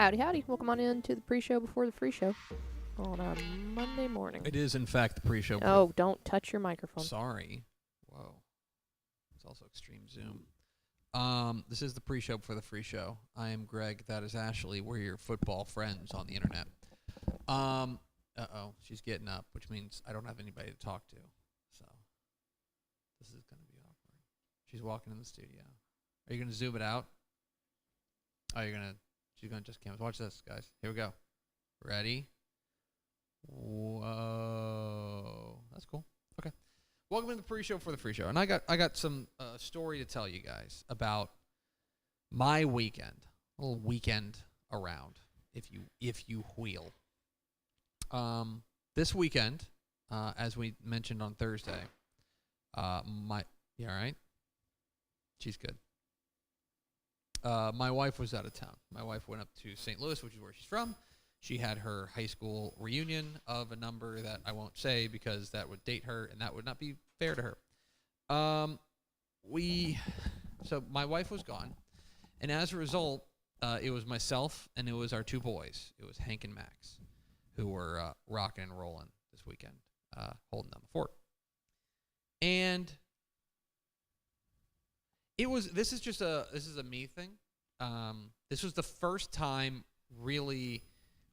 Howdy, howdy. Welcome on in to the pre-show before the free show on a Monday morning. It is, in fact, the pre-show. Oh, don't touch your microphone. Sorry. Whoa. It's also extreme zoom. This is the pre-show before the free show. I am Greg. That is Ashley. We're your football friends on the internet. Uh-oh. She's getting up, which means I don't have anybody to talk to. So this is going to be awkward. She's walking in the studio. Are you going to zoom it out? Oh, she's going to just canvas. Watch this, guys. Here we go. Ready? Whoa. That's cool. Okay. Welcome to the pre-show for the free show. And I got some story to tell you guys about my weekend. A little weekend around, if you wheel. This weekend, as we mentioned on Thursday, you all right? She's good. My wife was out of town. My wife went up to St. Louis, which is where she's from. She had her high school reunion of a number that I won't say because that would date her, and that would not be fair to her. So my wife was gone, and as a result, it was myself and it was our two boys. It was Hank and Max, who were rocking and rolling this weekend, holding down the fort. And this is a me thing. This was the first time really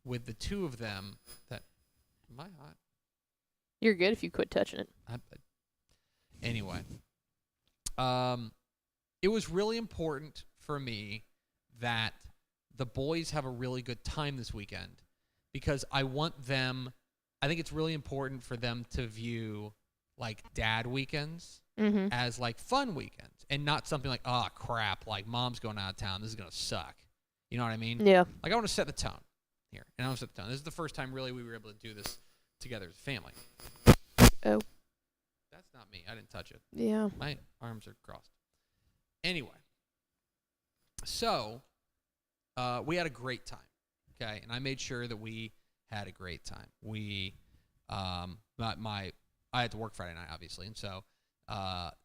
with the two of them that, am I hot? You're good if you quit touching it. Anyway, it was really important for me that the boys have a really good time this weekend because I think it's really important for them to view like dad weekends as like fun weekends and not something like, oh crap, like mom's going out of town, this is going to suck. You know what I mean? Yeah. Like I want to set the tone here. And I want to set the tone. This is the first time really we were able to do this together as a family. Oh. That's not me. I didn't touch it. Yeah. My arms are crossed. Anyway. So, we had a great time. Okay? And I made sure that we had a great time. I had to work Friday night, obviously. And so,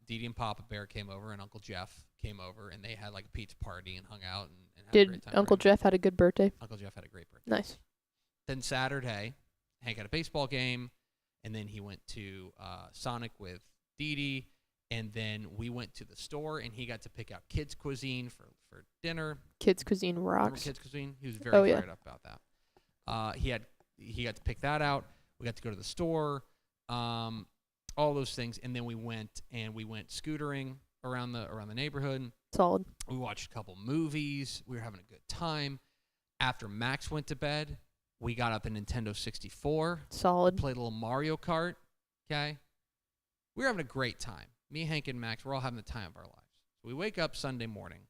Dee Dee and Papa Bear came over and Uncle Jeff came over and they had like a pizza party and hung out and had a great time. Did Uncle Jeff had a good birthday? Uncle Jeff had a great birthday. Nice. Then Saturday, Hank had a baseball game, and then he went to Sonic with Dee Dee, and then we went to the store, and he got to pick out kids' cuisine for dinner. Kids' cuisine Remember rocks. kids' cuisine? He was very fired up about that. He got to pick that out. We got to go to the store, all those things, and then we went scootering around the neighborhood. Solid. We watched a couple movies. We were having a good time. After Max went to bed, we got out the Nintendo 64. Solid. Played a little Mario Kart. Okay? We were having a great time. Me, Hank, and Max, we're all having the time of our lives. We wake up Sunday morning,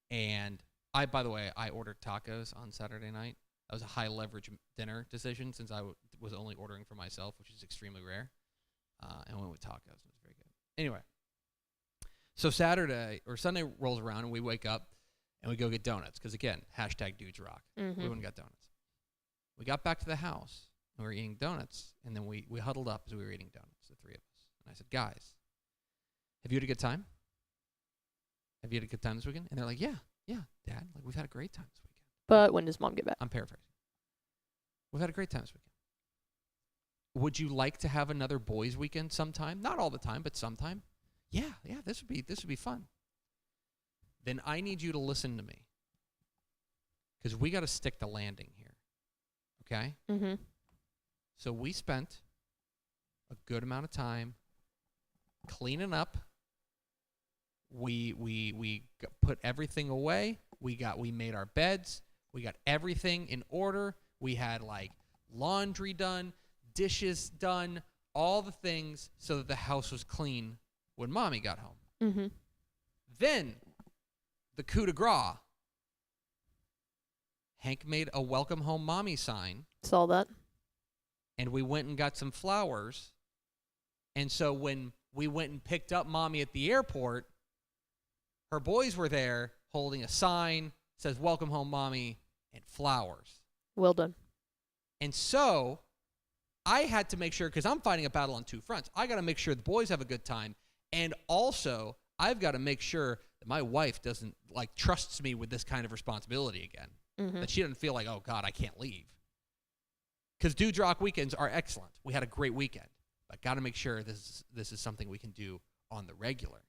and by the way, I ordered tacos on Saturday night. That was a high-leverage dinner decision since I was only ordering for myself, which is extremely rare. And went with tacos. It was very good. Anyway, so Sunday rolls around, and we wake up, and we go get donuts. Because, again, #dudes rock. We went and got donuts. We got back to the house, and we were eating donuts, and then we huddled up as we were eating donuts, the three of us. And I said, guys, have you had a good time? Have you had a good time this weekend? And they're like, yeah, Dad. Like, we've had a great time this weekend. But when does Mom get back? I'm paraphrasing. We've had a great time this weekend. Would you like to have another boys' weekend sometime? Not all the time, but sometime. Yeah, this would be fun. Then I need you to listen to me. Because we got to stick the landing here. Okay? Mm-hmm. So we spent a good amount of time cleaning up. We put everything away. We made our beds. We got everything in order. We had like laundry done, dishes done, all the things so that the house was clean when Mommy got home. Mm-hmm. Then the coup de grace. Hank made a welcome home mommy sign. Saw that. And we went and got some flowers. And so when we went and picked up Mommy at the airport, her boys were there holding a sign, says welcome home Mommy, and flowers. Well done. And so I had to make sure, because I'm fighting a battle on two fronts, I got to make sure the boys have a good time. And also, I've got to make sure that my wife doesn't, trusts me with this kind of responsibility again. Mm-hmm. That she doesn't feel like, oh, God, I can't leave. Because Dudes Rock weekends are excellent. We had a great weekend. But got to make sure this is something we can do on the regular.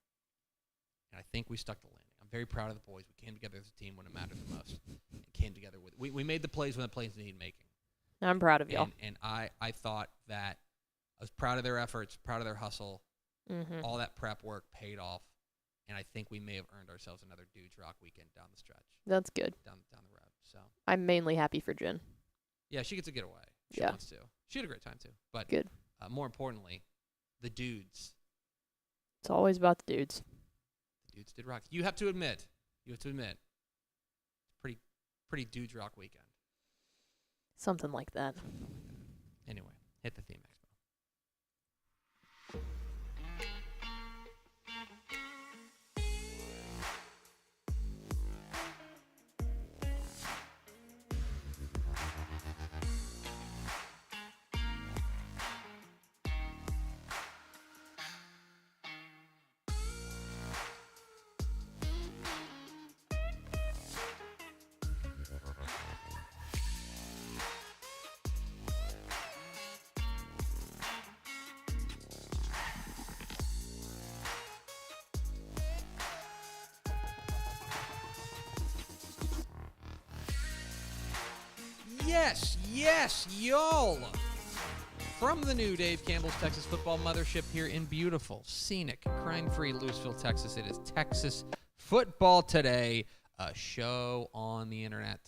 And I think we stuck the landing. I'm very proud of the boys. We came together as a team when it mattered the most. And came together with we made the plays when the plays needed making. I'm proud of y'all. And I thought that I was proud of their efforts, proud of their hustle. Mm-hmm. All that prep work paid off. And I think we may have earned ourselves another Dudes Rock weekend down the stretch. That's good. Down the road. So I'm mainly happy for Jen. yeah, she gets to get away. She Yeah. wants to. She had a great time too. But Good. More importantly, the dudes. It's always about the dudes. The dudes did rock. You have to admit. Pretty Dudes Rock weekend. Something like that. Anyway, hit the theme, Expo. Yes, y'all. From the new Dave Campbell's Texas Football Mothership here in beautiful, scenic, crime-free Louisville, Texas. It is Texas Football Today, a show on the internet.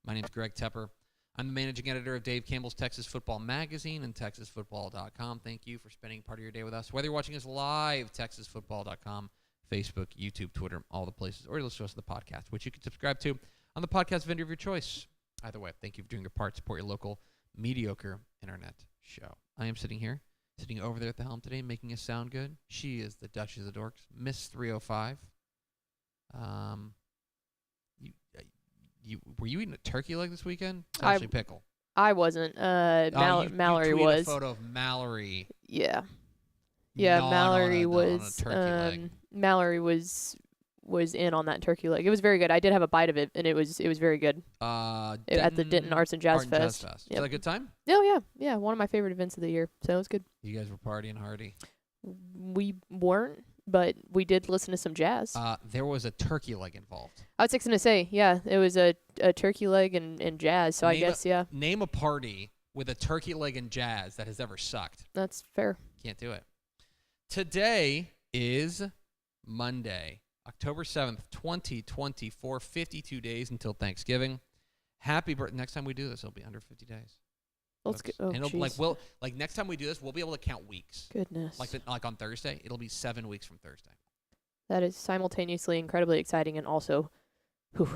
My name is Greg Tepper. I'm the managing editor of Dave Campbell's Texas Football Magazine and TexasFootball.com. Thank you for spending part of your day with us. Whether you're watching us live, TexasFootball.com, Facebook, YouTube, Twitter, all the places, or you listen to us on the podcast, which you can subscribe to on the podcast vendor of your choice. Either way, thank you for doing your part. Support your local mediocre internet show. I am sitting over there at the helm today, making us sound good. She is the Duchess of the Dorks, Miss 305. Were you eating a turkey leg this weekend? It's actually pickle. I wasn't. Mallory you was. A photo of Mallory. Yeah. Yeah, Mallory was. On a turkey leg. Mallory was in on that turkey leg. It was very good. I did have a bite of it, and it was very good. At the Denton Arts and Jazz Fest. Yep. Was that a good time? Oh yeah, one of my favorite events of the year. So it was good. You guys were partying hardy. We weren't, but we did listen to some jazz. There was a turkey leg involved. I was going to say, yeah, it was a turkey leg and jazz. So I guess, yeah. Name a party with a turkey leg and jazz that has ever sucked. That's fair. Can't do it. Today is Monday, October 7th, 2024, 52 days until Thanksgiving. Happy birthday. Next time we do this, it'll be under 50 days. Let's go. Oh, and next time we do this, we'll be able to count weeks. Goodness. Like on Thursday, it'll be 7 weeks from Thursday. That is simultaneously incredibly exciting and also, whew.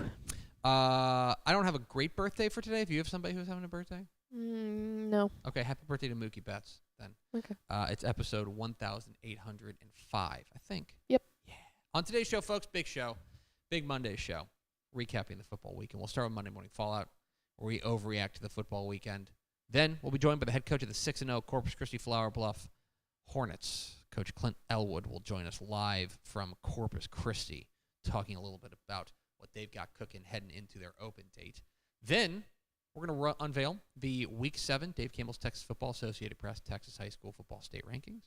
I don't have a great birthday for today. If you have somebody who's having a birthday? No. Okay, happy birthday to Mookie Betts then. Okay. It's episode 1805, I think. Yep. Yeah. On today's show, folks, big show. Big Monday show. Recapping the football weekend. We'll start with Monday Morning Fallout, where we overreact to the football weekend. Then we'll be joined by the head coach of the 6-0 Corpus Christi Flower Bluff Hornets. Coach Clint Elwood will join us live from Corpus Christi, talking a little bit about what they've got cooking heading into their open date. Then we're going to unveil the Week 7 Dave Campbell's Texas Football Associated Press Texas High School Football State Rankings.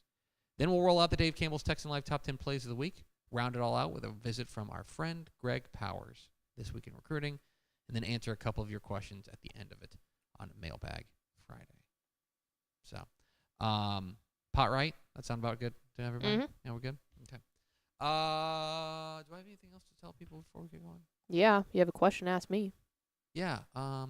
Then we'll roll out the Dave Campbell's Texan Live Top 10 Plays of the Week, round it all out with a visit from our friend Greg Powers, This Week in Recruiting, and then answer a couple of your questions at the end of it on Mailbag Friday. So, pot right? That sound about good to everybody? Mm-hmm. Yeah, we're good? Okay. Do I have anything else to tell people before we get going? Yeah, you have a question, ask me. Yeah.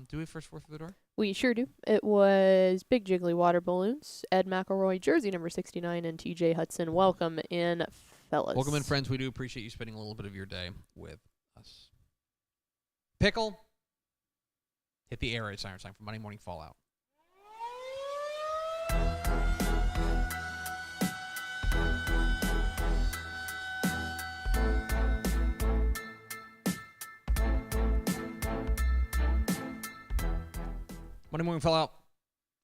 Do we first four through the door? We sure do. It was Big Jiggly Water Balloons, Ed McElroy, jersey number 69, and TJ Hudson. Welcome in, fellas. Welcome in, friends. We do appreciate you spending a little bit of your day with us. Pickle. Hit the air raid siren sign for Monday Morning Fallout. Monday Morning Fallout.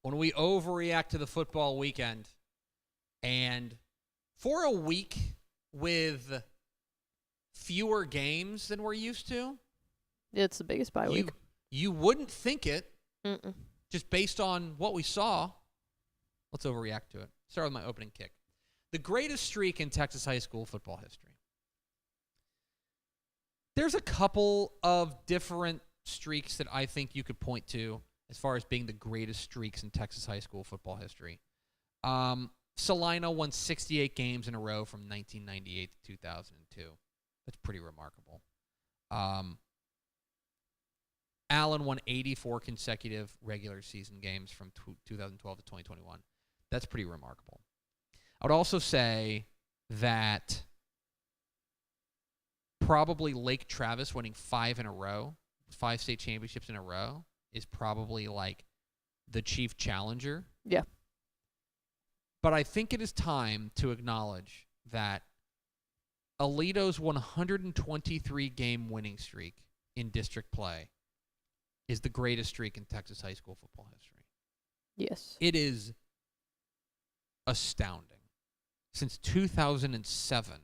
When we overreact to the football weekend, and for a week with fewer games than we're used to, It's the biggest bye week. You wouldn't think it, Mm-mm. just based on what we saw. Let's overreact to it. Start with my opening kick. The greatest streak in Texas high school football history. There's a couple of different streaks that I think you could point to as far as being the greatest streaks in Texas high school football history. Salina won 68 games in a row from 1998 to 2002. That's pretty remarkable. Allen won 84 consecutive regular season games from 2012 to 2021. That's pretty remarkable. I would also say that probably Lake Travis winning 5 state championships in a row, is probably like the chief challenger. Yeah. But I think it is time to acknowledge that Alito's 123-game winning streak in district play is the greatest streak in Texas high school football history. Yes. It is astounding. Since 2007,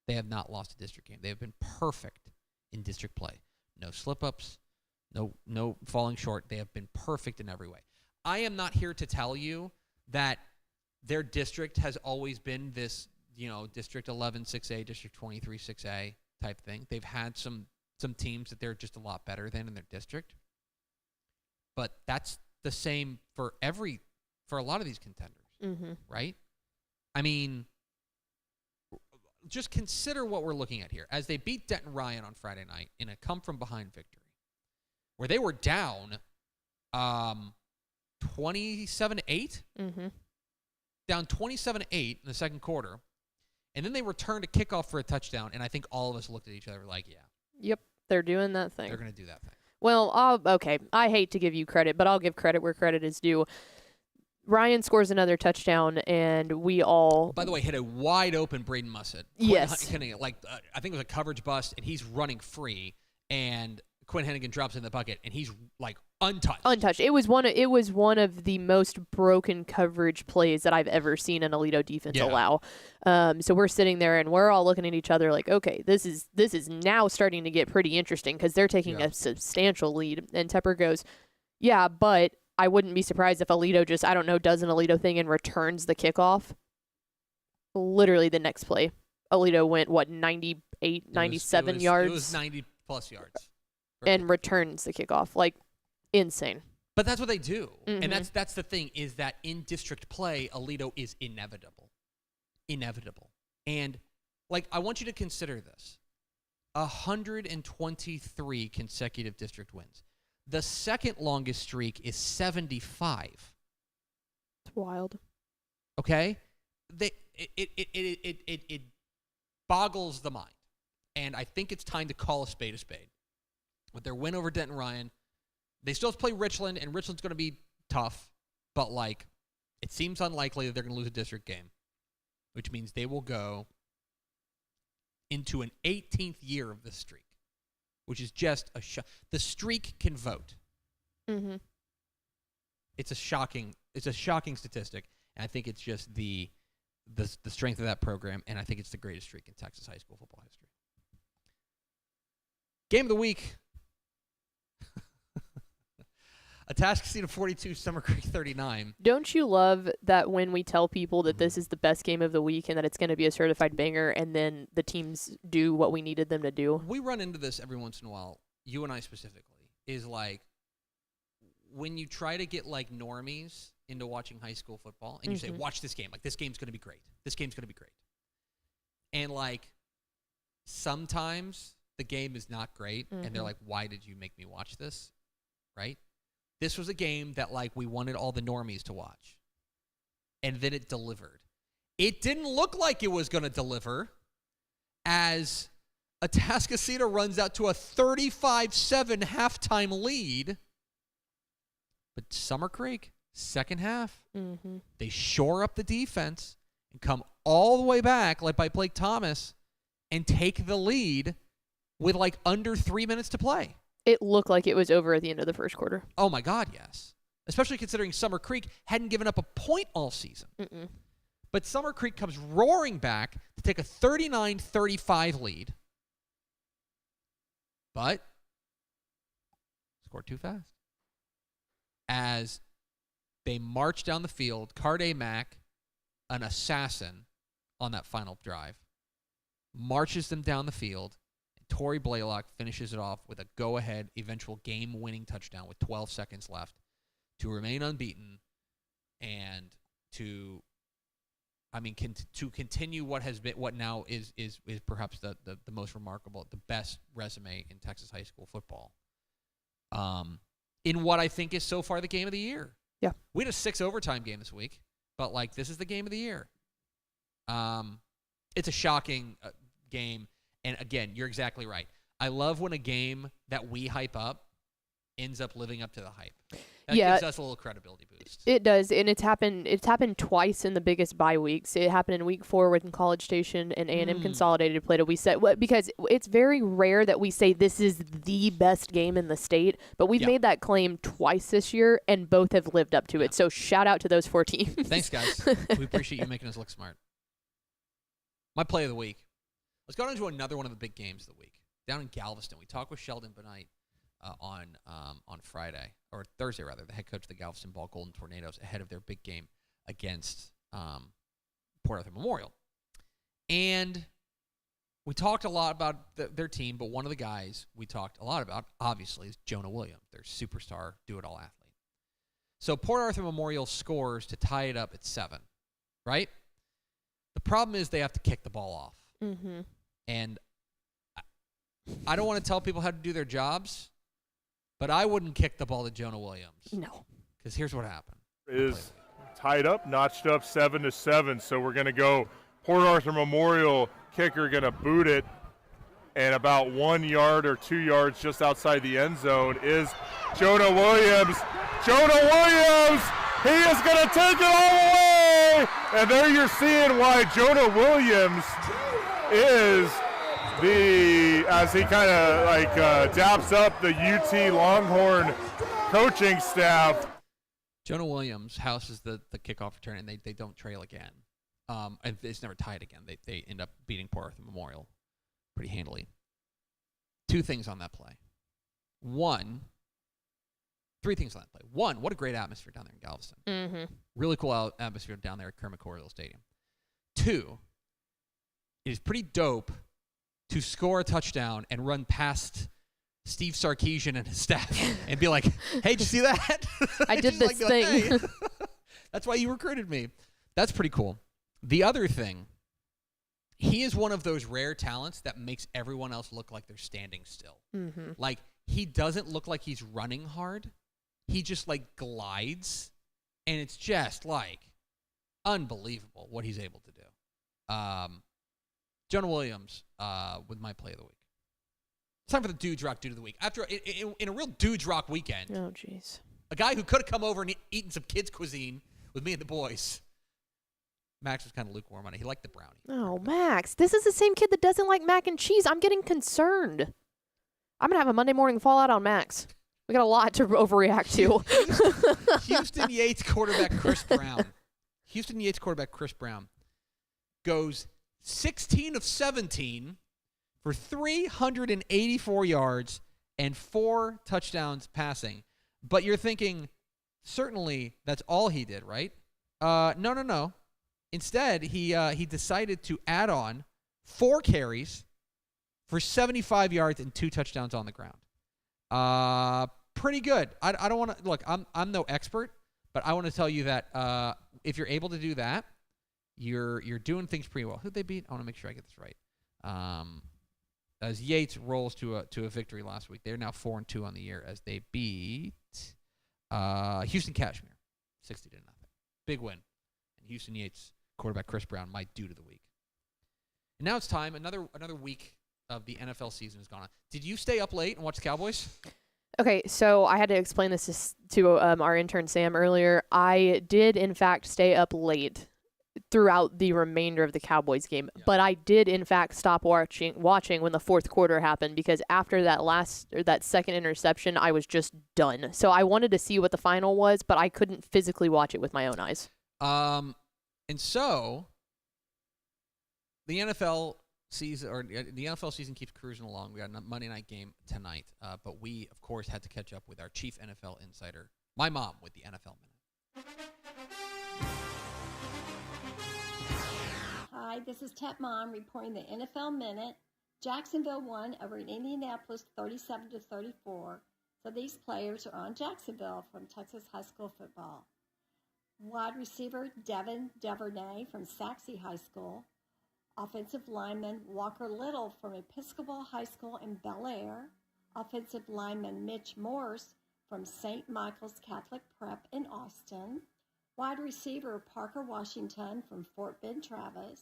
they have not lost a district game. They have been perfect in district play. No slip-ups, no falling short. They have been perfect in every way. I am not here to tell you that their district has always been this, District 11 6A, District 23 6A type thing. They've had some teams that they're just a lot better than in their district. But that's the same for a lot of these contenders, right? I mean, just consider what we're looking at here. As they beat Denton Ryan on Friday night in a come-from-behind victory, where they were down 27-8, down 27-8 in the second quarter, and then they returned a kickoff for a touchdown, and I think all of us looked at each other like, yeah. Yep, they're doing that thing. They're going to do that thing. Well, okay, I hate to give you credit, but I'll give credit where credit is due. Ryan scores another touchdown, and we all... By the way, hit a wide-open Braden Mussett. Yes. I think it was a coverage bust, and he's running free, and Quinn Hennigan drops in the bucket, and he's, untouched. It was one of the most broken coverage plays that I've ever seen an Alito defense allow. So we're sitting there, and we're all looking at each other like, okay, this is now starting to get pretty interesting because they're taking a substantial lead. And Tepper goes, yeah, but I wouldn't be surprised if Alito just, does an Alito thing and returns the kickoff. Literally the next play, Alito went, 98, 97 yards? It was 90-plus yards. And returns the kickoff. Insane. But that's what they do. And that's the thing, is that in district play, Alito is inevitable. And, I want you to consider this. 123 consecutive district wins. The second longest streak is 75. It's wild. Okay? It boggles the mind. And I think it's time to call a spade a spade. With their win over Denton Ryan, they still have to play Richland, and Richland's going to be tough. But, it seems unlikely that they're going to lose a district game, which means they will go into an 18th year of this streak, which is just a shock. The streak can vote. It's a shocking statistic, and I think it's just the strength of that program, and I think it's the greatest streak in Texas high school football history. Game of the week. Atascocita 42, Summer Creek 39. Don't you love that when we tell people that this is the best game of the week and that it's going to be a certified banger, and then the teams do what we needed them to do? We run into this every once in a while, you and I specifically, is when you try to get normies into watching high school football, and you say, watch this game. This game's going to be great. This game's going to be great. And sometimes the game is not great, and they're like, why did you make me watch this? Right? This was a game that, we wanted all the normies to watch. And then it delivered. It didn't look like it was going to deliver as Atascocita runs out to a 35-7 halftime lead. But Summer Creek, second half, they shore up the defense and come all the way back, by Blake Thomas, and take the lead with, under 3 minutes to play. It looked like it was over at the end of the first quarter. Oh, my God, yes. Especially considering Summer Creek hadn't given up a point all season. But Summer Creek comes roaring back to take a 39-35 lead. But scored too fast. As they march down the field, Carde Mack, an assassin on that final drive, marches them down the field. And Torrey Blaylock finishes it off with a go-ahead, eventual game-winning touchdown with 12 seconds left to remain unbeaten and to continue what has been, what now is perhaps the most remarkable, the best resume in Texas high school football. In what I think is so far the game of the year. Yeah. We had a 6 overtime game this week, but this is the game of the year. It's a shocking game, and again, you're exactly right. I love when a game that we hype up ends up living up to the hype. That gives us a little credibility boost. It does, and it's happened twice in the biggest bye weeks. It happened in week 4 when College Station and A&M Consolidated played it. We said because it's very rare that we say this is the best game in the state, but we've made that claim twice this year, and both have lived up to it. So shout out to those 4 teams. Thanks, guys. We appreciate you making us look smart. My play of the week. Let's go on to another one of the big games of the week. Down in Galveston, we talked with Sheldon Benight on Friday, or Thursday rather, the head coach of the Galveston Ball Golden Tornadoes, ahead of their big game against Port Arthur Memorial. And we talked a lot about their team, but one of the guys we talked a lot about, obviously, is Jonah Williams, their superstar do-it-all athlete. So Port Arthur Memorial scores to tie it up at 7, right? The problem is they have to kick the ball off. Mm-hmm. And I don't want to tell people how to do their jobs, but I wouldn't kick the ball to Jonah Williams. No. Because here's what happened. Is tied up, notched up 7-7. So we're going to go Port Arthur Memorial kicker going to boot it. And about 1 yard or 2 yards just outside the end zone is Jonah Williams. Jonah Williams! He is going to take it all the way! And there you're seeing why Jonah Williams is as he kind of daps up the UT Longhorn coaching staff. Jonah Williams houses the kickoff return, and they don't trail again. And it's never tied again. They end up beating Port Arthur Memorial pretty handily. 2 things on that play. 3 things on that play. 1, what a great atmosphere down there in Galveston. Mm-hmm. Really cool atmosphere down there at Kermit Coryell Stadium. 2, it is pretty dope to score a touchdown and run past Steve Sarkisian and his staff and be like, hey, did you see that? I did this thing. Hey, that's why you recruited me. That's pretty cool. The other thing, he is one of those rare talents that makes everyone else look like they're standing still. Mm-hmm. Like, he doesn't look like he's running hard. He just, glides, and it's just, unbelievable what he's able to do. Jonah Williams with my play of the week. It's time for the Dudes Rock Dude of the Week. After in a real Dudes Rock weekend, Oh, jeez. a guy who could have come over and eaten some kids' cuisine with me and the boys. Max was kind of lukewarm on it. He liked the brownie. Oh, Max. This is the same kid that doesn't like mac and cheese. I'm getting concerned. I'm going to have a Monday morning fallout on Max. We got a lot to overreact to. Houston Yates quarterback Chris Brown goes 16 of 17 for 384 yards and 4 touchdowns passing. But you're thinking, certainly that's all he did, right? No. Instead, he decided to add on 4 carries for 75 yards and 2 touchdowns on the ground. Pretty good. I don't want to look. I'm no expert, but I want to tell you that if you're able to do that, you're doing things pretty well. Who'd they beat? I want to make sure I get this right. As Yates rolls to a victory last week, they're now 4-2 on the year as they beat Houston Cashmere 60-0. Big win. And Houston Yates quarterback Chris Brown, my dude of the week. And now it's time. Another week of the NFL season has gone on. Did you stay up late and watch the Cowboys? Okay, so I had to explain this to our intern Sam earlier. I did, in fact, stay up late throughout the remainder of the Cowboys game, but I did, in fact, stop watching when the fourth quarter happened because after that second interception, I was just done. So I wanted to see what the final was, but I couldn't physically watch it with my own eyes. And so the NFL season, or the NFL season keeps cruising along. We got a Monday night game tonight, but we, of course, had to catch up with our chief NFL insider, my mom, with the NFL Minute. Hi, this is Tep Mom reporting the NFL Minute. Jacksonville won over in Indianapolis 37-34. So these players are on Jacksonville from Texas high school football. Wide receiver Devin Duvernay from Saxe High School. Offensive lineman Walker Little from Episcopal High School in Bel Air. Offensive lineman Mitch Morse from St. Michael's Catholic Prep in Austin. Wide receiver Parker Washington from Fort Bend Travis.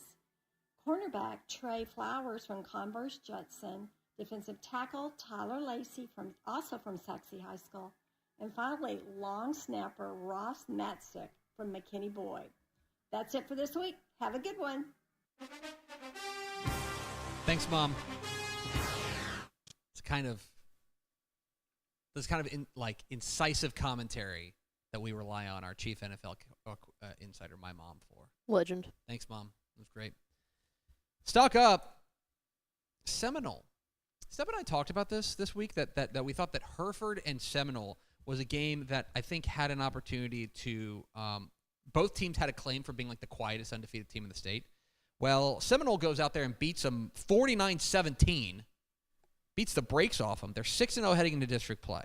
Cornerback Trey Flowers from Converse Judson. Defensive tackle Tyler Lacey also from Saxe High School. And finally, long snapper Ross Matzik from McKinney Boyd. That's it for this week. Have a good one. Thanks, Mom. This kind of incisive commentary that we rely on our chief NFL insider, my mom, for. Legend. Thanks, Mom. It was great. Stock up. Seminole. Stepp and I talked about this week, that we thought that Hereford and Seminole was a game that I think had an opportunity to both teams had a claim for being like the quietest undefeated team in the state. Well, Seminole goes out there and beats them 49-17, beats the brakes off them. They're 6-0 heading into district play.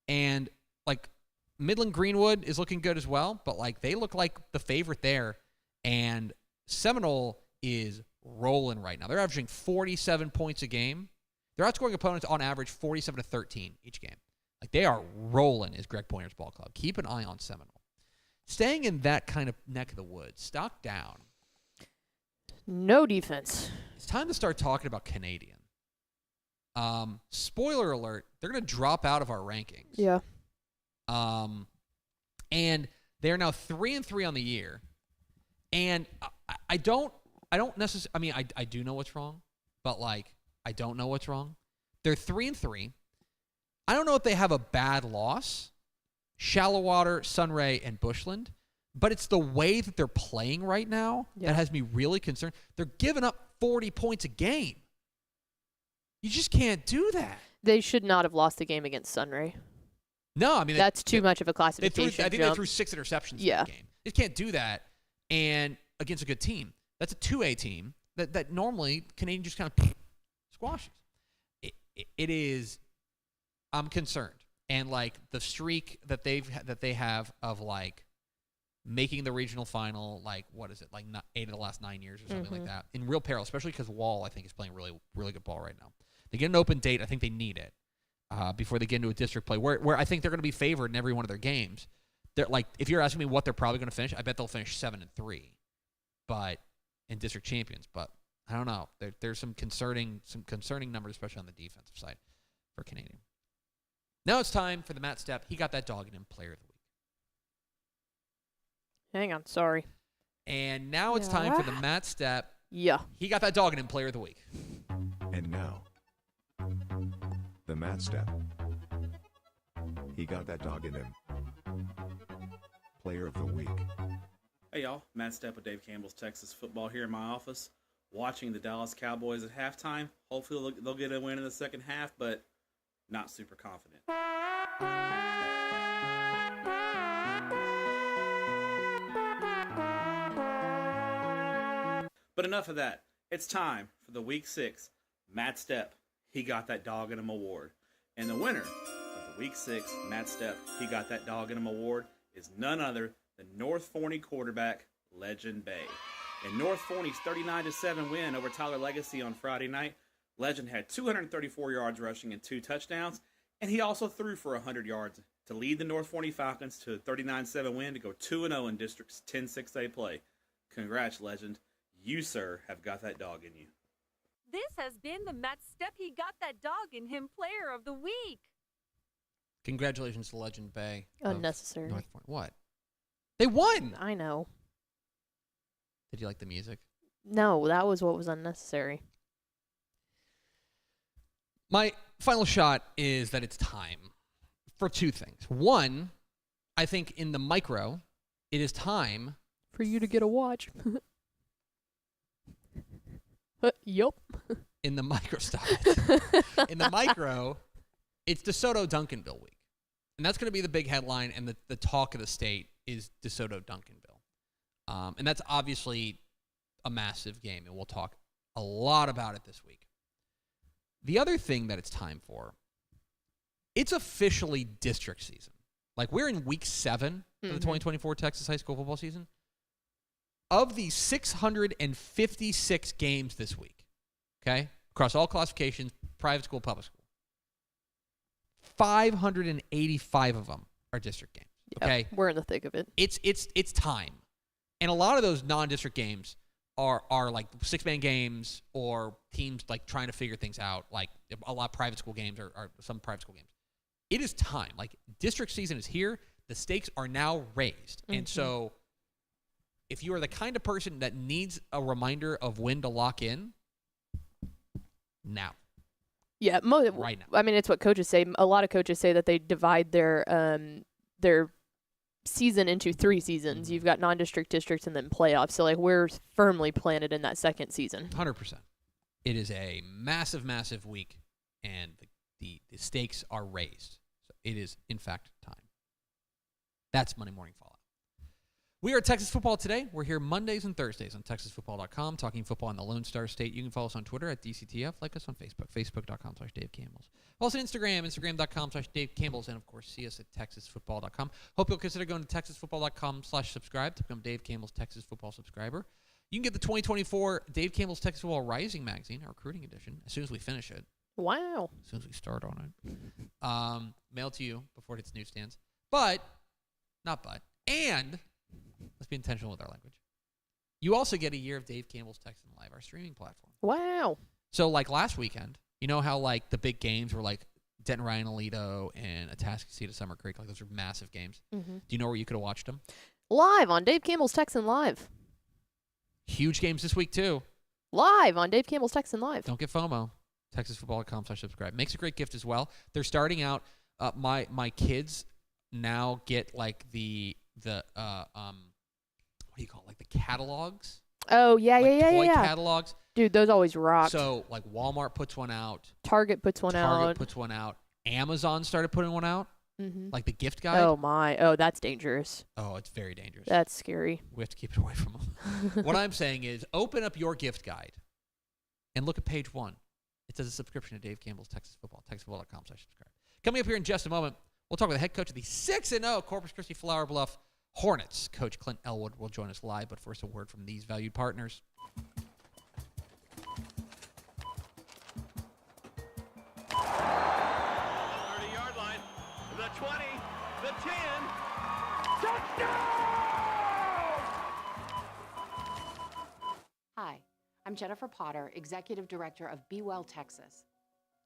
And, like, Midland Greenwood is looking good as well, but, like, they look like the favorite there. And Seminole is rolling right now. They're averaging 47 points a game. They're outscoring opponents on average 47-13 each game. Like, they are rolling, is Greg Pointer's ball club. Keep an eye on Seminole. Staying in that kind of neck of the woods, stock down. No defense. It's time to start talking about Canadian. Spoiler alert, they're going to drop out of our rankings. Yeah. And they're now 3-3 on the year. And I don't necessarily, I mean, I do know what's wrong, but, like, I don't know what's wrong. They're 3-3. I don't know if they have a bad loss, Shallowater, Sunray, and Bushland, but it's the way that they're playing right now that has me really concerned. They're giving up 40 points a game. You just can't do that. They should not have lost the game against Sunray. No, I mean, that's too much of a classification. I think they threw 6 interceptions in that game. They can't do that, and against a good team. That's a 2A team that normally Canadian just kind of squashes. It is. I'm concerned, and like the streak that they have of like making the regional final, like what is it, like 8 of the last 9 years or something like that, in real peril, especially because Wall I think is playing really really good ball right now. They get an open date. I think they need it before they get into a district play where I think they're going to be favored in every one of their games. They're like, if you're asking me what they're probably going to finish, I bet they'll finish 7-3, but in district champions. But I don't know. There's some concerning numbers, especially on the defensive side for Canadian. Now it's time for the Matt Stepp. He got that dog in him player of the week. Hang on, sorry. And now it's time for the Matt Stepp. Yeah. He got that dog in him player of the week. And now, the Matt Stepp. He got that dog in him. Player of the week. Hey y'all, Matt Stepp with Dave Campbell's Texas Football here in my office, watching the Dallas Cowboys at halftime. Hopefully they'll get a win in the second half, but not super confident. But enough of that. It's time for the Week 6 Matt Stepp. He got that dog in him award. And the winner of the Week 6 Matt Stepp. He got that dog in him award is none other than North Forney quarterback Legend Bay. In North Forney's 39-7 win over Tyler Legacy on Friday night, Legend had 234 yards rushing and 2 touchdowns, and he also threw for 100 yards to lead the North Forney Falcons to a 39-7 win to go 2-0 in District's 10-6A play. Congrats, Legend. You, sir, have got that dog in you. This has been the Matt Stepp. He got that dog in him player of the week. Congratulations to Legend Bay. Unnecessary. North Forney. What? They won! I know. Did you like the music? No, that was what was unnecessary. My final shot is that it's time for 2 things. One, I think in the micro, it is time for you to get a watch. Yup. In the micro, stop it. In the micro, it's DeSoto Duncanville week. And that's going to be the big headline, and the talk of the state is DeSoto Duncanville. And that's obviously a massive game, and we'll talk a lot about it this week. The other thing that it's time for, it's officially district season. Like, we're in week 7 of the 2024 Texas high school football season. Of the 656 games this week, okay, across all classifications, private school, public school, 585 of them are district games. Okay, we're in the thick of it. It's time, and a lot of those non-district games are like 6-man games or teams like trying to figure things out. Like a lot of private school games or some private school games. It is time. Like, district season is here. The stakes are now raised, and so if you are the kind of person that needs a reminder of when to lock in, now. Yeah, right now. I mean, it's what coaches say. A lot of coaches say that they divide their season into 3 seasons. You've got non-district, districts, and then playoffs. So, like, we're firmly planted in that second season. 100%. It is a massive, massive week, and the stakes are raised. So it is, in fact, time. That's Monday Morning Fallout. We are Texas Football Today. We're here Mondays and Thursdays on TexasFootball.com, talking football in the Lone Star State. You can follow us on Twitter at DCTF. Like us on Facebook, Facebook.com/Dave Campbells. Also Instagram, Instagram.com/Dave Campbells. And, of course, see us at TexasFootball.com. Hope you'll consider going to TexasFootball.com/subscribe to become Dave Campbell's Texas Football subscriber. You can get the 2024 Dave Campbell's Texas Football Rising magazine, our recruiting edition, as soon as we finish it. Wow. As soon as we start on it. Mailed to you before it hits newsstands. And let's be intentional with our language. You also get a year of Dave Campbell's Texan Live, our streaming platform. Wow. So, like last weekend, you know how like the big games were like Denton Ryan Alito and Atascocita Summer Creek, like those are massive games. Do you know where you could have watched them? Live on Dave Campbell's Texan Live. Huge games this week too. Live on Dave Campbell's Texan Live. Don't get FOMO. TexasFootball.com/subscribe. Makes a great gift as well. They're starting out. My kids now get like the what do you call it? Like the catalogs? Oh, yeah, like yeah. Toy catalogs. Dude, those always rock. So, like, Walmart puts one out. Target puts one out. Amazon started putting one out. Like the gift guide. Oh, my. Oh, that's dangerous. Oh, it's very dangerous. That's scary. We have to keep it away from them. What I'm saying is open up your gift guide and look at page 1. It says a subscription to Dave Campbell's Texas Football. TexasFootball.com/subscribe. Coming up here in just a moment, we'll talk with the head coach of the 6-0 Corpus Christi Flower Bluff Hornets. Coach Clint Elwood will join us live, but first a word from these valued partners. 30-yard line, the 20, the 10, touchdown! Hi, I'm Jennifer Potter, Executive Director of Be Well Texas.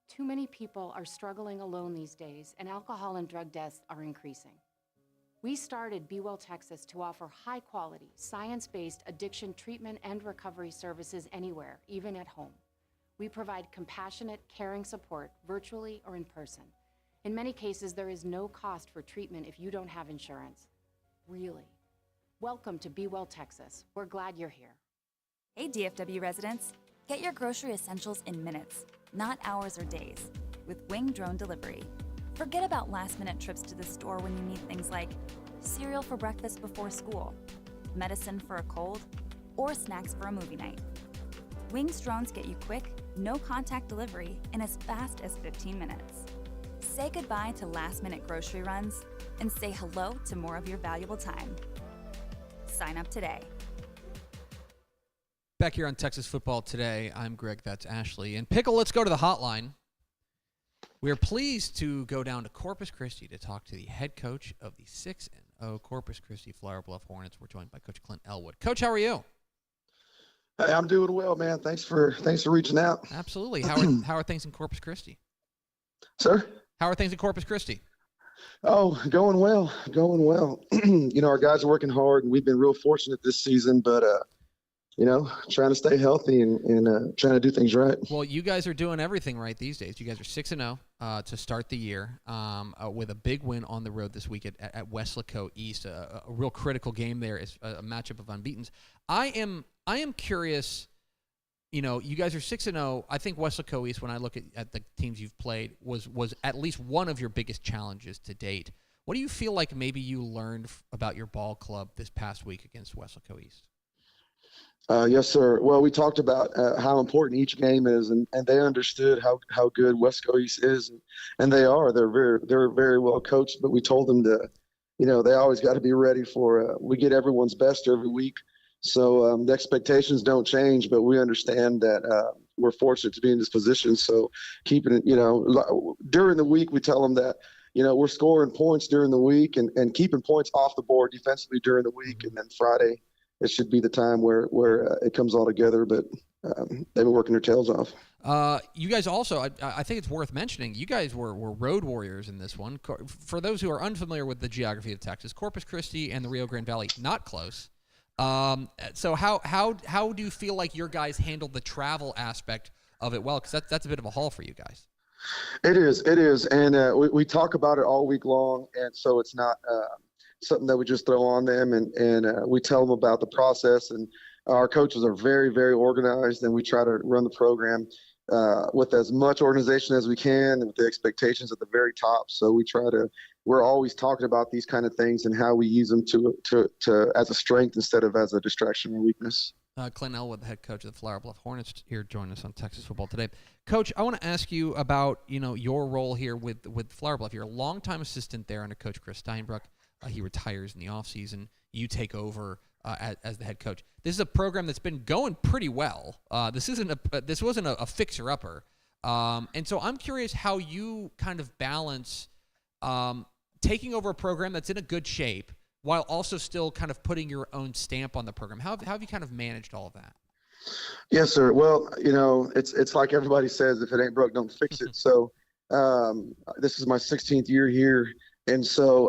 Too many people are struggling alone these days, and alcohol and drug deaths are increasing. We started Be Well Texas to offer high-quality, science-based addiction treatment and recovery services anywhere, even at home. We provide compassionate, caring support virtually or in person. In many cases, there is no cost for treatment if you don't have insurance. Really. Welcome to Be Well Texas. We're glad you're here. Hey DFW residents, get your grocery essentials in minutes, not hours or days, with Wing Drone Delivery. Forget about last-minute trips to the store when you need things like cereal for breakfast before school, medicine for a cold, or snacks for a movie night. Wing's drones get you quick, no-contact delivery in as fast as 15 minutes. Say goodbye to last-minute grocery runs and say hello to more of your valuable time. Sign up today. Back here on Texas Football Today, I'm Greg, that's Ashley. And Pickle, let's go to the hotline. We are pleased to go down to Corpus Christi to talk to the head coach of the 6-0 Corpus Christi Flower Bluff Hornets. We're joined by Coach Clint Elwood. Coach, how are you? Hey, I'm doing well, man. Thanks for reaching out. Absolutely. How are things in Corpus Christi? Sir? How are things in Corpus Christi? Oh, going well. Our guys are working hard, and we've been real fortunate this season, but trying to stay healthy and trying to do things right. Well, you guys are doing everything right these days. You guys are 6-0 to start the year with a big win on the road this week at Weslaco East, a real critical game there. It's a matchup of unbeatens. I am curious you guys are 6-0. I think Weslaco East, when I look at the teams you've played, was at least one of your biggest challenges to date. What do you feel like maybe you learned about your ball club this past week against Weslaco East? Yes, sir. Well, we talked about how important each game is, and they understood how good Wesco East is, and they are. They're very well coached. But we told them to, they always got to be ready for. We get everyone's best every week, so the expectations don't change. But we understand that we're fortunate to be in this position. So keeping it, during the week, we tell them that. We're scoring points during the week and keeping points off the board defensively during the week, and then Friday. It should be the time where it comes all together, but they've been working their tails off. You guys also, I think it's worth mentioning, you guys were road warriors in this one. For those who are unfamiliar with the geography of Texas, Corpus Christi and the Rio Grande Valley, not close. So how do you feel like your guys handled the travel aspect of it well? Because that's a bit of a haul for you guys. It is, and we talk about it all week long, and so it's not something that we just throw on them, and we tell them about the process. And our coaches are very, very organized, and we try to run the program with as much organization as we can, and with the expectations at the very top. So we're always talking about these kind of things and how we use them to as a strength instead of as a distraction or weakness. Clint Elwood, the head coach of the Flower Bluff Hornets, here joining us on Texas Football Today. Coach, I want to ask you about your role here with Flower Bluff. You're a longtime assistant there under Coach Chris Steinbruck. He retires in the offseason. You take over as the head coach. This is a program that's been going pretty well. This wasn't a fixer-upper. And so I'm curious how you kind of balance taking over a program that's in a good shape while also still kind of putting your own stamp on the program. How have you kind of managed all of that? Yes, sir. Well, it's like everybody says, if it ain't broke, don't fix it. So this is my 16th year here. And so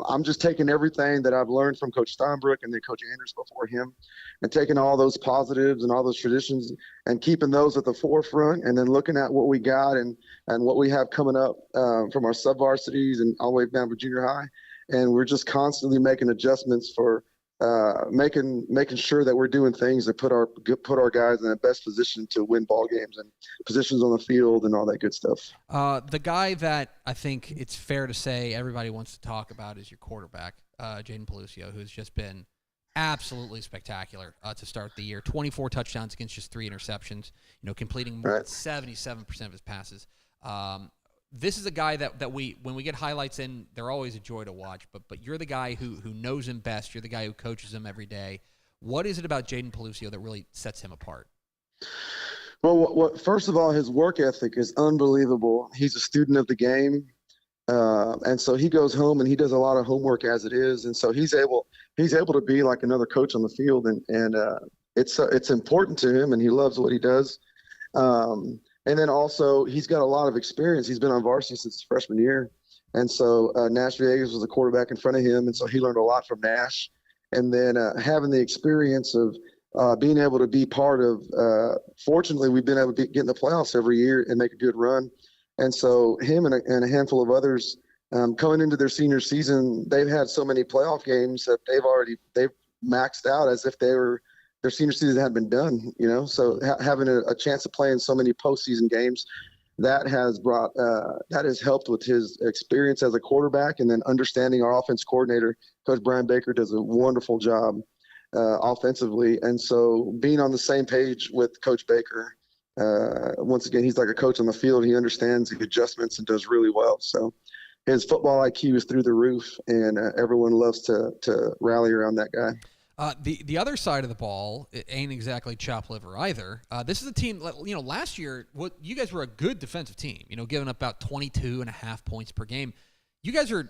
I'm just taking everything that I've learned from Coach Steinbruck and then Coach Anders before him, and taking all those positives and all those traditions and keeping those at the forefront, and then looking at what we got and what we have coming up from our sub-varsities and all the way down to junior high. And we're just constantly making adjustments for making sure that we're doing things that put our guys in the best position to win ball games and positions on the field and all that good stuff. The guy that I think it's fair to say everybody wants to talk about is your quarterback, Jaden Pelucio, who's just been absolutely spectacular to start the year. 24 touchdowns against just 3 interceptions, completing more than 77% of his passes. This is a guy that when we get highlights in, they're always a joy to watch. But you're the guy who knows him best. You're the guy who coaches him every day. What is it about Jaden Pelucio that really sets him apart? Well, first of all, his work ethic is unbelievable. He's a student of the game, and so he goes home and he does a lot of homework as it is, and so he's able to be like another coach on the field, and it's important to him, and he loves what he does. And then also, he's got a lot of experience. He's been on varsity since his freshman year. And so Nash Villegas was the quarterback in front of him, and so he learned a lot from Nash. And then having the experience of being able to be part of fortunately, we've been able to get in the playoffs every year and make a good run. And so him and a handful of others coming into their senior season, they've had so many playoff games that they've maxed out as if their senior season hadn't been done, so having a chance to play in so many postseason games, that has helped with his experience as a quarterback, and then understanding our offense coordinator, Coach Brian Baker, does a wonderful job offensively. And so being on the same page with Coach Baker, once again, he's like a coach on the field. He understands the adjustments and does really well. So his football IQ is through the roof, and everyone loves to rally around that guy. The other side of the ball, it ain't exactly chop liver either. This is a team, last year, you guys were a good defensive team, giving up about 22.5 points per game. You guys are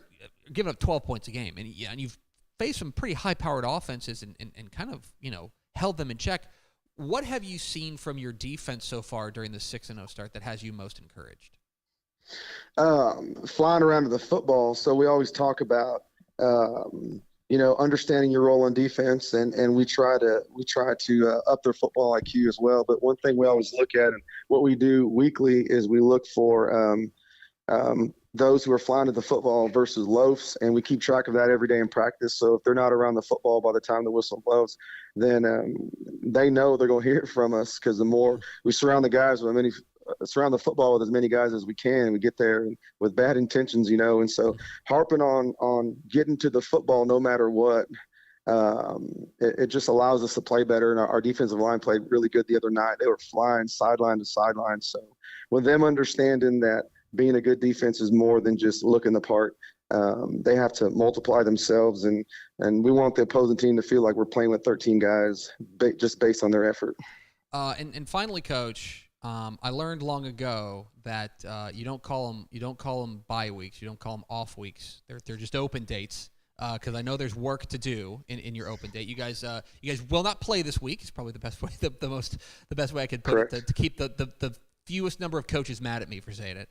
giving up 12 points a game, and you've faced some pretty high-powered offenses and kind of, held them in check. What have you seen from your defense so far during the 6-0 start that has you most encouraged? Flying around to the football, so we always talk about understanding your role on defense, and we try to up their football IQ as well. But one thing we always look at, and what we do weekly, is we look for those who are flying to the football versus loafs, and we keep track of that every day in practice. So if they're not around the football by the time the whistle blows, then they know they're going to hear it from us, because the more we surround the football with as many guys as we can, we get there with bad intentions, and so harping on getting to the football no matter what, it just allows us to play better. And our defensive line played really good the other night. They were flying sideline to sideline. So with them understanding that being a good defense is more than just looking the part, they have to multiply themselves, and we want the opposing team to feel like we're playing with 13 guys just based on their effort. And finally, Coach, I learned long ago that you don't call them bye weeks, you don't call them off weeks. They're just open dates. Because I know there's work to do in your open date. You guys will not play this week. It's probably the best way, the best way I could put it to keep the fewest number of coaches mad at me for saying it.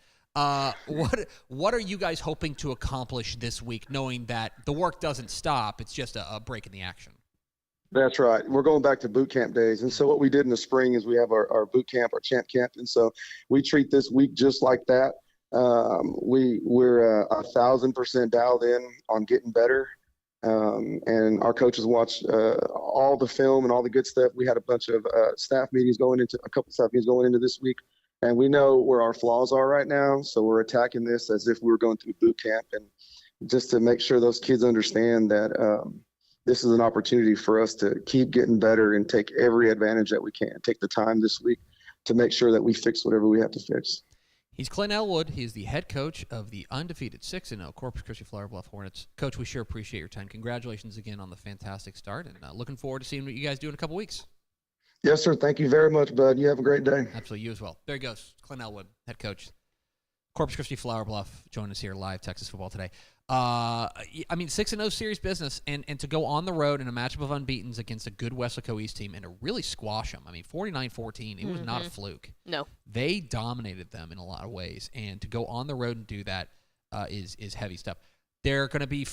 What are you guys hoping to accomplish this week, knowing that the work doesn't stop? It's just a break in the action. That's right. We're going back to boot camp days. And so what we did in the spring is we have our boot camp, our champ camp. And so we treat this week just like that. We're 1,000% dialed in on getting better. And our coaches watch all the film and all the good stuff. We had a bunch of a couple staff meetings going into this week. And we know where our flaws are right now. So we're attacking this as if we were going through boot camp, and just to make sure those kids understand that this is an opportunity for us to keep getting better and take every advantage that we can. Take the time this week to make sure that we fix whatever we have to fix. He's Clint Elwood. He is the head coach of the undefeated 6-0 Corpus Christi Flower Bluff Hornets. Coach, we sure appreciate your time. Congratulations again on the fantastic start, and looking forward to seeing what you guys do in a couple weeks. Yes, sir. Thank you very much, bud. You have a great day. Absolutely. You as well. There he goes. Clint Elwood, head coach. Corpus Christi Flower Bluff joining us here live, Texas football today. 6-0 serious business, and to go on the road in a matchup of unbeatens against a good Weslaco East team and to really squash them. 49-14, it was not a fluke. No. They dominated them in a lot of ways, and to go on the road and do that is heavy stuff. They're going to be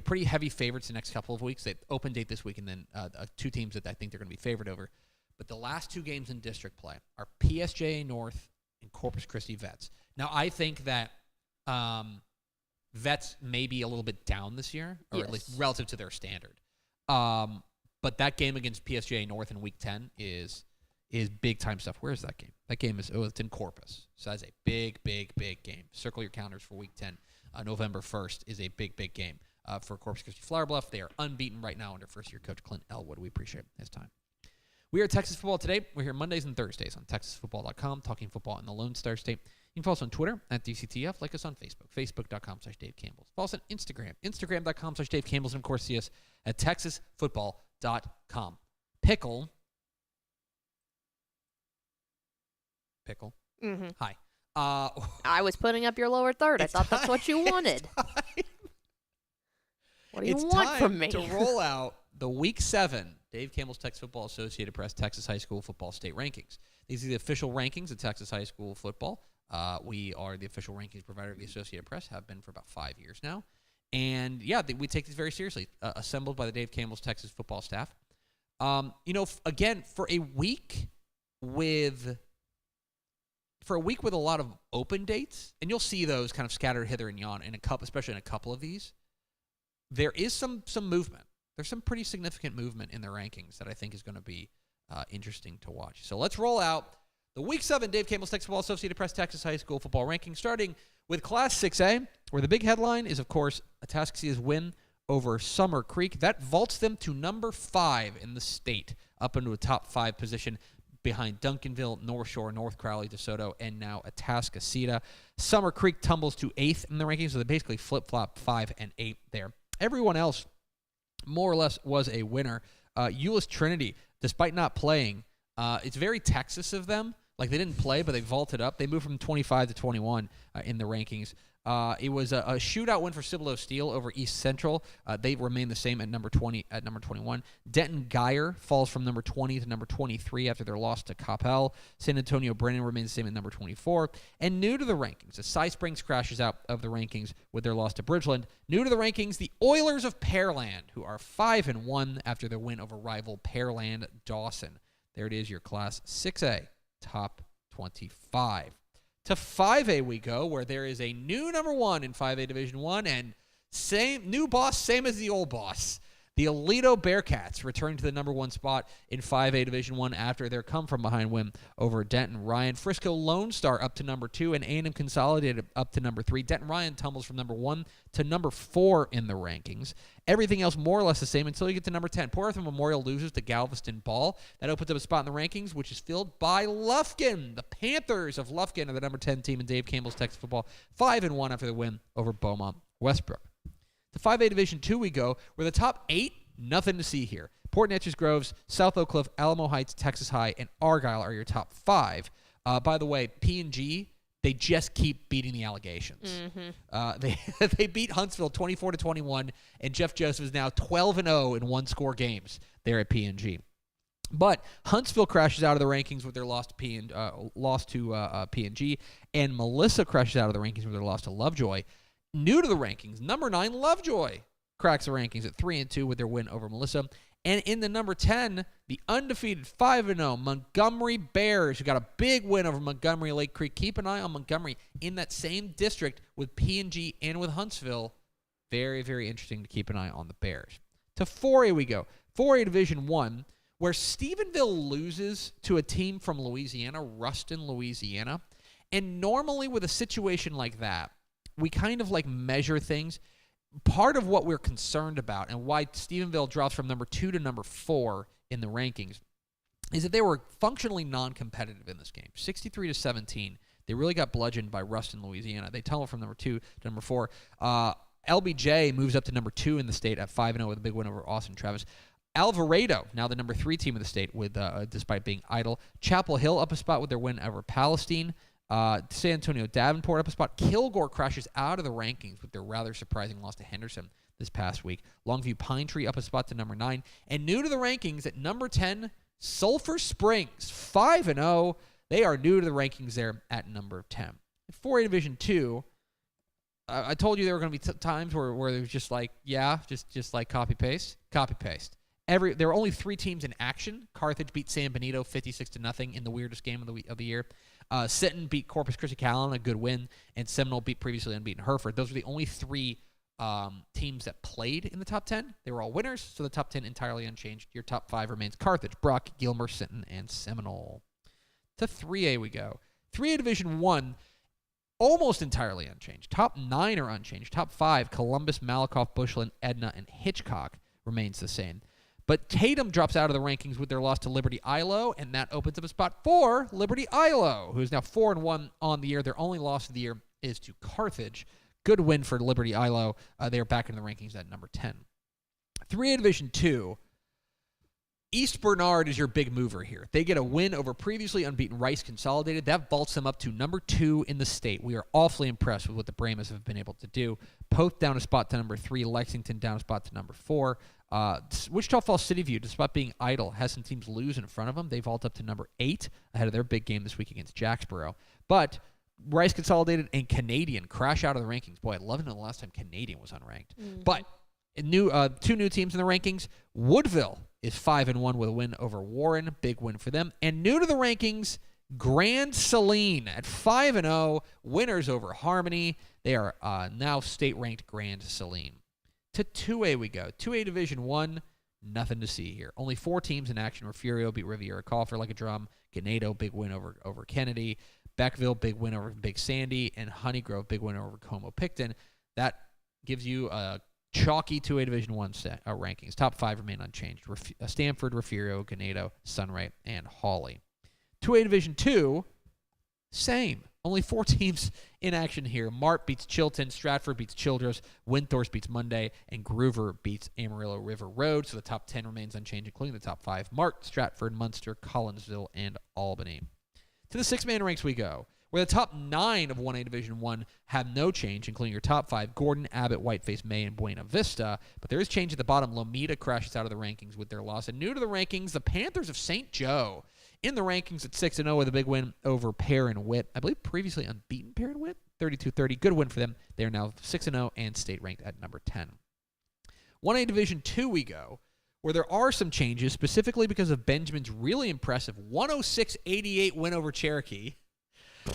pretty heavy favorites the next couple of weeks. They open date this week, and then two teams that I think they're going to be favored over. But the last two games in district play are PSJA North and Corpus Christi Vets. Now, I think that Vets may be a little bit down this year, or at least relative to their standard. But that game against PSJA North in Week 10 is big-time stuff. Where is that game? That game it's in Corpus. So that's a big, big, big game. Circle your calendars for Week 10. November 1st is a big, big game for Corpus Christi Flower Bluff. They are unbeaten right now under first-year coach Clint Elwood. We appreciate his time. We are Texas Football Today. We're here Mondays and Thursdays on TexasFootball.com, talking football in the Lone Star State. You can follow us on Twitter at DCTF. Like us on Facebook, Facebook.com/Dave Campbell. Follow us on Instagram, Instagram.com/Dave Campbell. And, of course, see us at TexasFootball.com. Pickle. Mm-hmm. Hi. I was putting up your lower third. I thought that's what you wanted. What do you want from me? It's time to roll out the Week 7 Dave Campbell's Texas Football Associated Press Texas High School Football State Rankings. These are the official rankings of Texas High School football. We are the official rankings provider of the Associated Press, have been for about 5 years now. And, we take these very seriously, assembled by the Dave Campbell's Texas football staff. Again, for a week with a lot of open dates, and you'll see those kind of scattered hither and yon, especially in a couple of these, there is some movement. There's some pretty significant movement in the rankings that I think is going to be interesting to watch. So let's roll out the Week 7 Dave Campbell's Texas Football Associated Press Texas High School Football Rankings, starting with Class 6A, where the big headline is, of course, Atascosa's win over Summer Creek. That vaults them to number 5 in the state, up into a top 5 position behind Duncanville, North Shore, North Crowley, DeSoto, and now Atascocita. Summer Creek tumbles to 8th in the rankings, so they basically flip-flop 5 and 8 there. Everyone else more or less was a winner. Euless Trinity, despite not playing, it's very Texas of them. Like, they didn't play, but they vaulted up. They moved from 25 to 21 in the rankings. It was a shootout win for Cibolo Steel over East Central. They remain the same at number 20, at number 21. Denton Geyer falls from number 20 to number 23 after their loss to Coppell. San Antonio Brennan remains the same at number 24. And new to the rankings, as Cy Springs crashes out of the rankings with their loss to Bridgeland. New to the rankings, the Oilers of Pearland, who are 5-1 after their win over rival Pearland Dawson. There it is, your Class 6A top 25. To 5A we go, where there is a new number 1 in 5A Division 1, and new boss, same as the old boss. The Aledo Bearcats return to the number 1 spot in 5A Division 1 after their come-from-behind win over Denton Ryan. Frisco Lone Star up to number 2, and A&M Consolidated up to number 3. Denton Ryan tumbles from number 1 to number 4 in the rankings. Everything else more or less the same until you get to number 10. Port Arthur Memorial loses to Galveston Ball. That opens up a spot in the rankings, which is filled by Lufkin. The Panthers of Lufkin are the number 10 team in Dave Campbell's Texas football, 5-1 after the win over Beaumont Westbrook. To 5A Division 2 we go, where the top 8, nothing to see here. Port Neches Groves, South Oak Cliff, Alamo Heights, Texas High, and Argyle are your top 5. By the way, P&G, they just keep beating the allegations. They beat Huntsville 24-21, and Jeff Joseph is now 12-0 in one-score games there at P&G. But Huntsville crashes out of the rankings with their loss to P&G, and Melissa crashes out of the rankings with their loss to Lovejoy. New to the rankings, number 9, Lovejoy cracks the rankings at 3-2 with their win over Melissa. And in the number 10, the undefeated 5-0 Montgomery Bears, who got a big win over Montgomery Lake Creek. Keep an eye on Montgomery in that same district with P&G and with Huntsville. Very, very interesting to keep an eye on the Bears. To 4A we go. 4A Division 1, where Stephenville loses to a team from Louisiana, Ruston, Louisiana. And normally with a situation like that, we kind of like measure things. Part of what we're concerned about and why Stephenville drops from number 2 to number 4 in the rankings is that they were functionally non-competitive in this game. 63-17. They really got bludgeoned by Ruston, Louisiana. They tumble from number 2 to number 4. LBJ moves up to number 2 in the state at 5-0 with a big win over Austin Travis. Alvarado, now the number 3 team of the state, with despite being idle. Chapel Hill up a spot with their win over Palestine. San Antonio Davenport up a spot. Kilgore crashes out of the rankings with their rather surprising loss to Henderson this past week. Longview Pine Tree up a spot to number 9. And new to the rankings at number 10, Sulphur Springs, 5-0. They are new to the rankings there at number 10. 4A Division 2, I told you there were going to be times where it was just like, just like copy-paste. Copy-paste. There were only 3 teams in action. Carthage beat San Benito 56-0 in the weirdest game of the year. Sinton beat Corpus Christi Callan, a good win, and Seminole beat previously unbeaten Hereford. Those were the only 3 teams that played in the top 10. They were all winners, so the top 10 entirely unchanged. Your top 5 remains Carthage, Brock, Gilmer, Sinton, and Seminole. To 3A we go. 3A Division 1, almost entirely unchanged. Top 9 are unchanged. Top 5, Columbus, Malakoff, Bushland, Edna, and Hitchcock remains the same. But Tatum drops out of the rankings with their loss to Liberty Ilo, and that opens up a spot for Liberty Ilo, who is now 4-1 on the year. Their only loss of the year is to Carthage. Good win for Liberty Ilo. They are back in the rankings at number 10. 3A Division 2, East Bernard is your big mover here. They get a win over previously unbeaten Rice Consolidated. That vaults them up to number 2 in the state. We are awfully impressed with what the Brahmas have been able to do. Poth down a spot to number 3. Lexington down a spot to number 4. Wichita Falls City View, despite being idle, has some teams lose in front of them. They vault up to number 8 ahead of their big game this week against Jacksboro. But Rice Consolidated and Canadian crash out of the rankings. Boy, I'd love to know the last time Canadian was unranked. But 2 new teams in the rankings. Woodville is 5-1 with a win over Warren. Big win for them. And new to the rankings, Grand Saline at 5-0. Winners over Harmony. They are now state-ranked Grand Saline. To 2A we go. 2A Division 1, nothing to see here. Only 4 teams in action. Refugio beat Riviera Call like a drum. Ganado, big win over Kennedy. Beckville, big win over Big Sandy. And Honeygrove, big win over Como-Picton. That gives you a chalky 2A Division 1 rankings. Top 5 remain unchanged. Stanford, Refugio, Ganado, Sunray, and Hawley. 2A Division 2, same. Only 4 teams in action here. Mart beats Chilton, Stratford beats Childress, Windthorst beats Monday, and Groover beats Amarillo River Road. So the top 10 remains unchanged, including the top 5. Mart, Stratford, Munster, Collinsville, and Albany. To the 6-man ranks we go, where the top 9 of 1A Division 1 have no change, including your top 5, Gordon, Abbott, Whiteface, May, and Buena Vista. But there is change at the bottom. Lomita crashes out of the rankings with their loss. And new to the rankings, the Panthers of St. Joe in the rankings at 6-0 with a big win over Pear and Witt. I believe previously unbeaten Pear and Witt, 32-30. Good win for them. They are now 6-0 and state-ranked at number 10. 1A Division 2 we go, where there are some changes, specifically because of Benjamin's really impressive 106-88 win over Cherokee.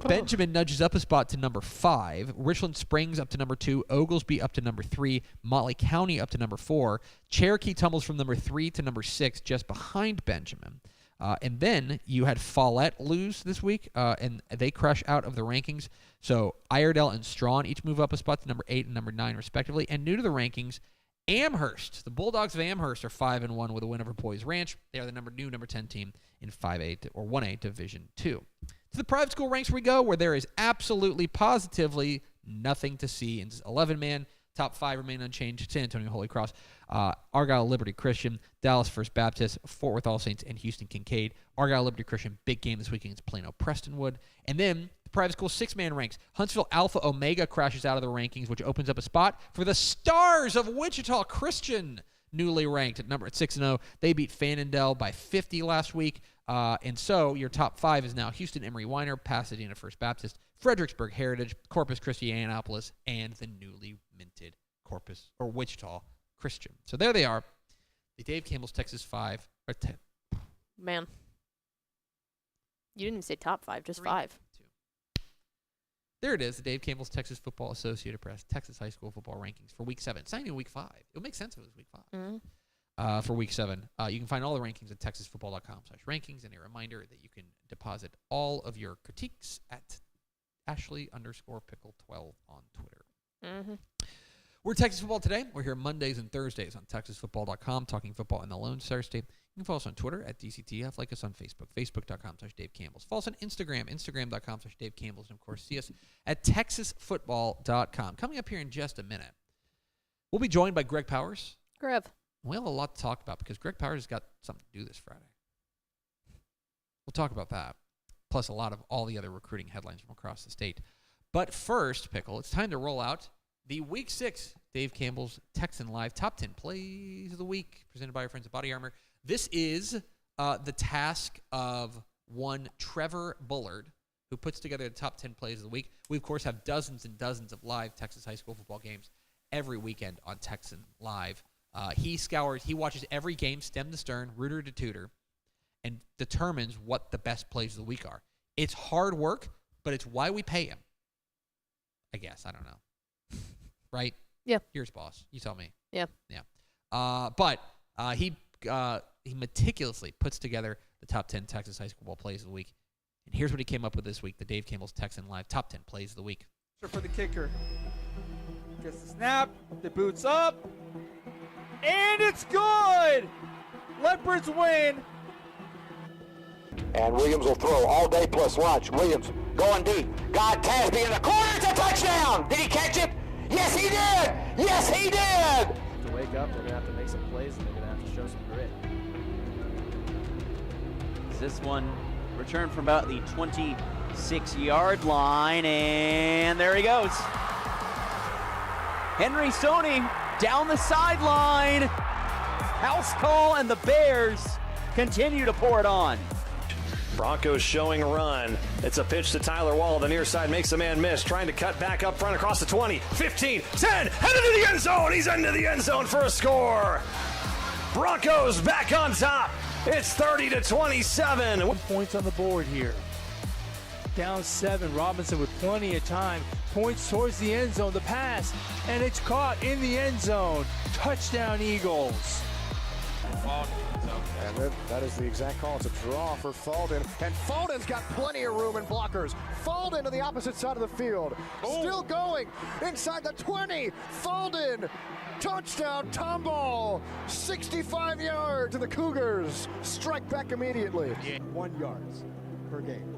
Benjamin nudges up a spot to number 5. Richland Springs up to number 2. Oglesby up to number 3. Motley County up to number 4. Cherokee tumbles from number 3 to number 6, just behind Benjamin. And then you had Follett lose this week, and they crash out of the rankings. So Iredell and Strawn each move up a spot to number 8 and number 9, respectively. And new to the rankings, Amherst. The Bulldogs of Amherst are 5-1 with a win over Boys Ranch. They are the number 10 team in 5A or 1A Division 2. To the private school ranks we go, where there is absolutely, positively nothing to see. In 11-man, top 5 remain unchanged. San Antonio Holy Cross, Argyle Liberty Christian, Dallas First Baptist, Fort Worth All Saints, and Houston Kincaid. Argyle Liberty Christian, big game this week against Plano Prestonwood. And then the private school 6-man ranks. Huntsville Alpha Omega crashes out of the rankings, which opens up a spot for the Stars of Wichita Christian, newly ranked at 6-0. They beat Fannondale by 50 last week. And so your top 5 is now Houston Emory Weiner, Pasadena First Baptist, Fredericksburg Heritage, Corpus Christi Annapolis, and the newly minted Corpus or Wichita Christian. So there they are. The Dave Campbell's Texas 5 or 10. Man. You didn't say top 5, just 5. There it is, the Dave Campbell's Texas Football Associated Press Texas High School Football Rankings for Week 7. It's not even Week 5. It'll make sense if it was Week 5. Mm-hmm. For Week 7. You can find all the rankings at texasfootball.com/rankings, and a reminder that you can deposit all of your critiques at Ashley_Pickle12 on Twitter. Mm-hmm. We're Texas Football Today. We're here Mondays and Thursdays on texasfootball.com, talking football in the Lone Star State. You can follow us on Twitter at DCTF, like us on Facebook, facebook.com/Dave Campbell's. Follow us on Instagram, instagram.com/Dave Campbell's, and of course, see us at texasfootball.com. Coming up here in just a minute, we'll be joined by Greg Powers. Grev. We have a lot to talk about because Greg Powers has got something to do this Friday. We'll talk about that, plus a lot of all the other recruiting headlines from across the state. But first, Pickle, it's time to roll out the Week 6 Dave Campbell's Texan Live Top 10 Plays of the Week, presented by our friends at Body Armor. This is the task of one Trevor Bullard, who puts together the top 10 plays of the week. We, of course, have dozens and dozens of live Texas high school football games every weekend on Texan Live. He watches every game, stem to stern, rooter to tutor, and determines what the best plays of the week are. It's hard work, but it's why we pay him. I guess. I don't know. Right? Yeah. Here's boss. You tell me. Yeah. Yeah. But he meticulously puts together the top 10 Texas high school football plays of the week. And here's what he came up with this week, the Dave Campbell's Texan Live Top 10 Plays of the Week. For the kicker. Gets the snap, the boots up, and it's good! Leopards win. And Williams will throw all day plus lunch. Williams going deep. Got Tasby in the corner. It's a touchdown. Did he catch it? Yes, he did. Yes, he did. To wake up, they're going to have to make some plays, and they're going to have to show some grit. This one returned from about the 26-yard line, and there he goes. Henry Stoney down the sideline. House call, and the Bears continue to pour it on. Broncos showing a run. It's a pitch to Tyler Wall. The near side makes the man miss. Trying to cut back up front across the 20, 15, 10. Headed to the end zone. He's into the end zone for a score. Broncos back on top. It's 30-27. 1 point on the board here. Down 7. Robinson with plenty of time. Points towards the end zone. The pass. And it's caught in the end zone. Touchdown Eagles. And that is the exact call. It's a draw for Falden. And Falden's got plenty of room and blockers. Falden to the opposite side of the field. Still going inside the 20. Falden. Touchdown, Tomball. 65 yards to the Cougars. Strike back immediately. 1 yard per game.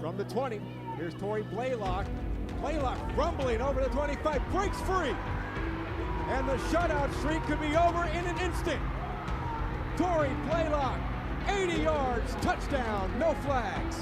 From the 20, here's Torrey Blaylock. Blaylock rumbling over the 25, breaks free. And the shutout streak could be over in an instant. Torrey Blaylock, 80 yards, touchdown, no flags.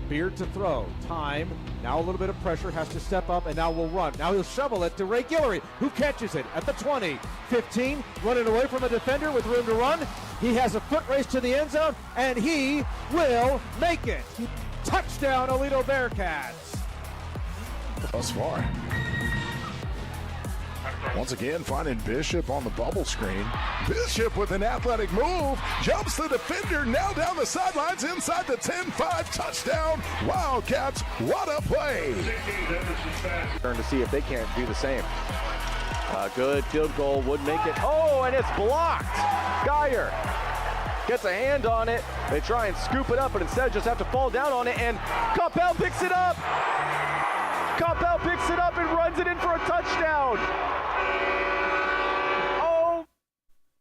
Beard to throw, time, now a little bit of pressure, has to step up, and now will run. Now he'll shovel it to Ray Guillory, who catches it at the 20, 15, running away from the defender with room to run. He has a foot race to the end zone, and he will make it. Touchdown, Aledo Bearcats. Thus far. Once again, finding Bishop on the bubble screen. Bishop with an athletic move, jumps the defender, now down the sidelines, inside the 10-5 touchdown. Wildcats, what a play. Turn to see if they can't do the same. A good field goal would make it. Oh, and it's blocked. Geyer gets a hand on it. They try and scoop it up, but instead just have to fall down on it, and Campbell picks it up. Campbell picks it up and runs it in for a touchdown. Oh.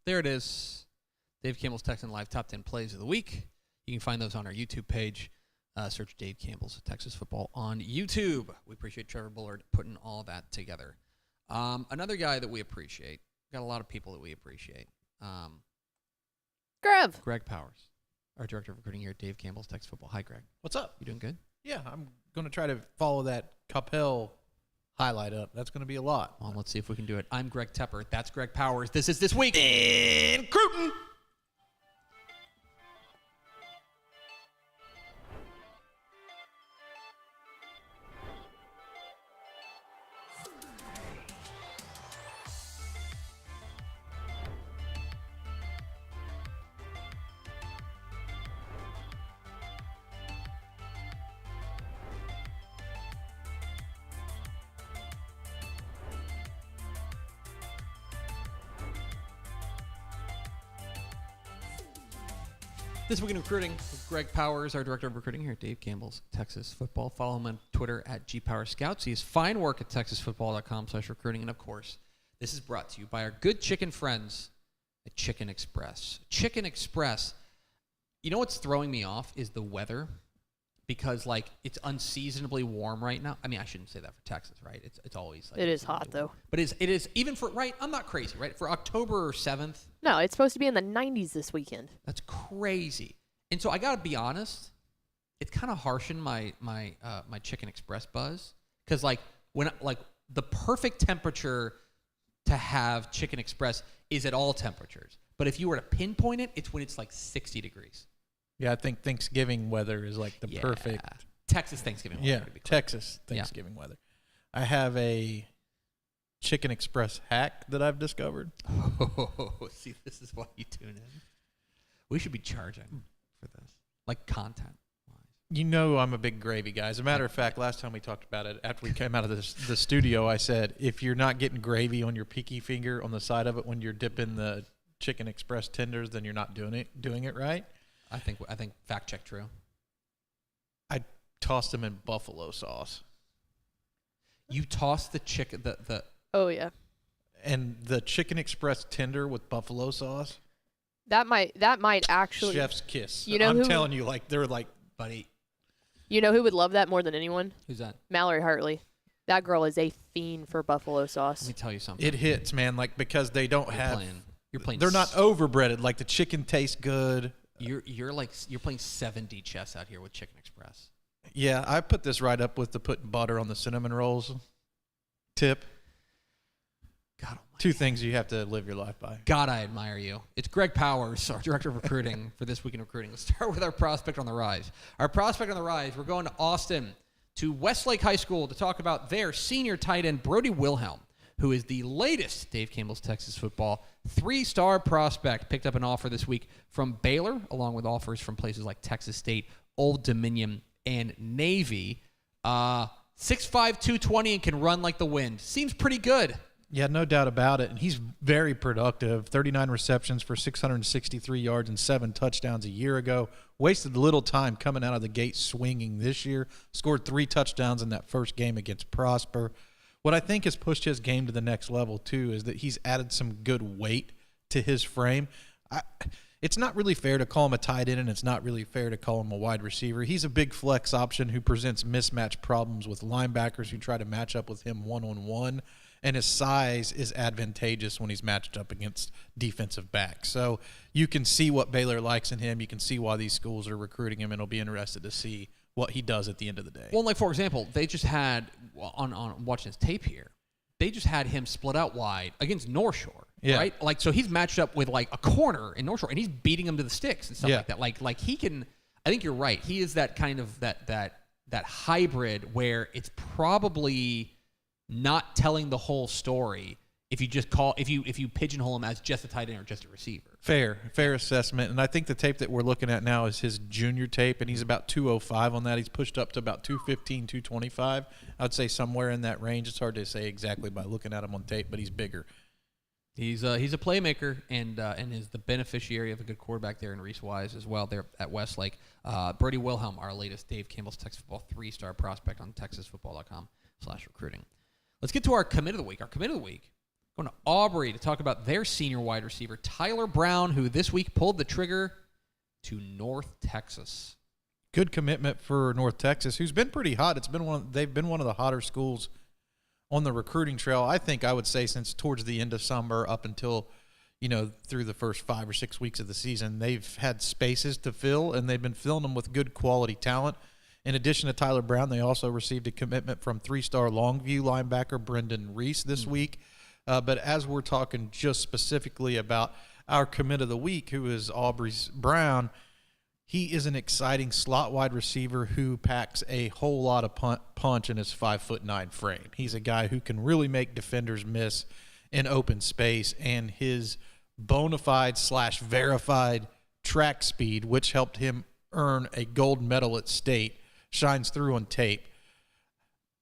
There it is. Dave Campbell's Texan Live Top 10 Plays of the Week. You can find those on our YouTube page. Search Dave Campbell's Texas Football on YouTube. We appreciate Trevor Bullard putting all that together. Another guy that we appreciate. Got a lot of people that we appreciate. Greg Powers, our director of recruiting here at Dave Campbell's Texas Football. Hi, Greg. What's up? You doing good? Yeah, I'm going to try to follow that Capel highlight up. That's going to be a lot. Well, let's see if we can do it. I'm Greg Tepper. That's Greg Powers. This is This Week in Cruton. This Week in Recruiting with Greg Powers, our director of recruiting here at Dave Campbell's Texas Football. Follow him on Twitter at GPowersScouts. He has fine work at TexasFootball.com/recruiting. And, of course, this is brought to you by our good chicken friends at Chicken Express. Chicken Express, you know what's throwing me off is the weather, because, like, it's unseasonably warm right now. I mean, I shouldn't say that for Texas, right? It's always like... It is hot, though. But it is, even for, right, I'm not crazy, right? For October 7th. No, it's supposed to be in the 90s this weekend. That's crazy. And so I got to be honest, it's kind of harshing my Chicken Express buzz, because, like, when the perfect temperature to have Chicken Express is at all temperatures. But if you were to pinpoint it, it's when it's like 60 degrees. Yeah, I think Thanksgiving weather is like the perfect. Texas Thanksgiving weather. Yeah, Texas Thanksgiving weather. I have a Chicken Express hack that I've discovered. Oh, see, this is why you tune in. We should be charging for this, like content. You know I'm a big gravy guy. As a matter of fact, last time we talked about it, after we came out of the studio, I said, if you're not getting gravy on your pinky finger on the side of it when you're dipping the Chicken Express tenders, then you're not doing it right. I think fact check true. I tossed them in buffalo sauce. You tossed the chicken the Oh yeah. And the Chicken Express tender with buffalo sauce. That might actually chef's kiss. You know, I'm telling you, like they're like, buddy. You know who would love that more than anyone? Who's that? Mallory Hartley. That girl is a fiend for buffalo sauce. Let me tell you something. It hits, man. Like, because they don't have. You're playing. They're not overbreaded. Like the chicken tastes good. You're playing 7D chess out here with Chicken Express. Yeah, I put this right up with the putting butter on the cinnamon rolls tip. God almighty. Two things you have to live your life by. God, I admire you. It's Greg Powers, our director of recruiting for This Week in Recruiting. Let's start with our prospect on the rise. Our prospect on the rise, we're going to Austin, to Westlake High School to talk about their senior tight end, Brody Wilhelm, who is the latest Dave Campbell's Texas Football 3-star prospect. Picked up an offer this week from Baylor, along with offers from places like Texas State, Old Dominion, and Navy. 6'5", 220, and can run like the wind. Seems pretty good. Yeah, no doubt about it. And he's very productive. 39 receptions for 663 yards and 7 touchdowns a year ago. Wasted a little time coming out of the gate swinging this year. Scored 3 touchdowns in that first game against Prosper. What I think has pushed his game to the next level, too, is that he's added some good weight to his frame. It's not really fair to call him a tight end, and it's not really fair to call him a wide receiver. He's a big flex option who presents mismatch problems with linebackers who try to match up with him one-on-one, and his size is advantageous when he's matched up against defensive backs. So you can see what Baylor likes in him. You can see why these schools are recruiting him, and it'll be interested to see what he does at the end of the day. Well, like, for example, they just had, on watching his tape here, they just had him split out wide against North Shore, right? Like, so he's matched up with, like, a corner in North Shore, and he's beating him to the sticks and stuff like that. Like he can, I think you're right. He is that kind of, that hybrid where it's probably not telling the whole story if you pigeonhole him as just a tight end or just a receiver. Fair assessment. And I think the tape that we're looking at now is his junior tape, and he's about 205 on that. He's pushed up to about 215, 225. I would say somewhere in that range. It's hard to say exactly by looking at him on tape, but he's bigger. He's a playmaker and is the beneficiary of a good quarterback there in Reese Wise as well there at Westlake. Brody Wilhelm, our latest Dave Campbell's Texas Football 3-star prospect on TexasFootball.com/recruiting. Let's get to our commit of the week. Our commit of the week, going to Aubrey to talk about their senior wide receiver, Tyler Brown, who this week pulled the trigger to North Texas. Good commitment for North Texas, who's been pretty hot. They've been one of the hotter schools on the recruiting trail, I would say, since towards the end of summer up until, through the first 5 or 6 weeks of the season. They've had spaces to fill, and they've been filling them with good quality talent. In addition to Tyler Brown, they also received a commitment from 3-star Longview linebacker Brendan Reese this week. But as we're talking just specifically about our commit of the week, who is Aubrey Brown, he is an exciting slot wide receiver who packs a whole lot of punch in his 5'9" frame. He's a guy who can really make defenders miss in open space, and his bona fide / verified track speed, which helped him earn a gold medal at state, shines through on tape.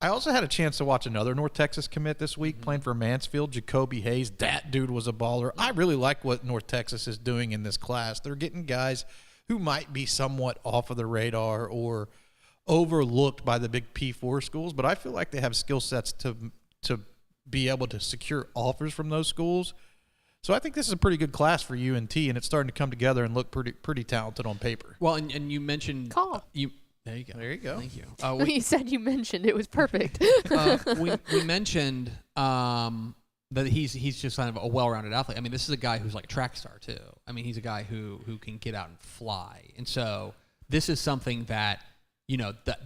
I also had a chance to watch another North Texas commit this week, playing for Mansfield, Jacoby Hayes. That dude was a baller. I really like what North Texas is doing in this class. They're getting guys who might be somewhat off of the radar or overlooked by the big P4 schools, but I feel like they have skill sets to be able to secure offers from those schools. So I think this is a pretty good class for UNT, and it's starting to come together and look pretty talented on paper. Well, and you mentioned Call. There you go. There you go. Thank you. You said you mentioned it was perfect. We mentioned that he's just kind of a well-rounded athlete. I mean, this is a guy who's like a track star too. I mean, he's a guy who can get out and fly. And so this is something that,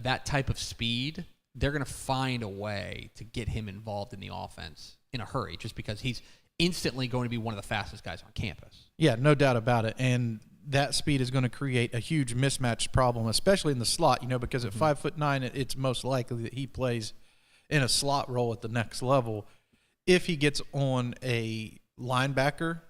that type of speed, they're going to find a way to get him involved in the offense in a hurry, just because he's instantly going to be one of the fastest guys on campus. Yeah, no doubt about it. And that speed is going to create a huge mismatch problem, especially in the slot, because at 5'9", it's most likely that he plays in a slot role at the next level. If he gets on a linebacker,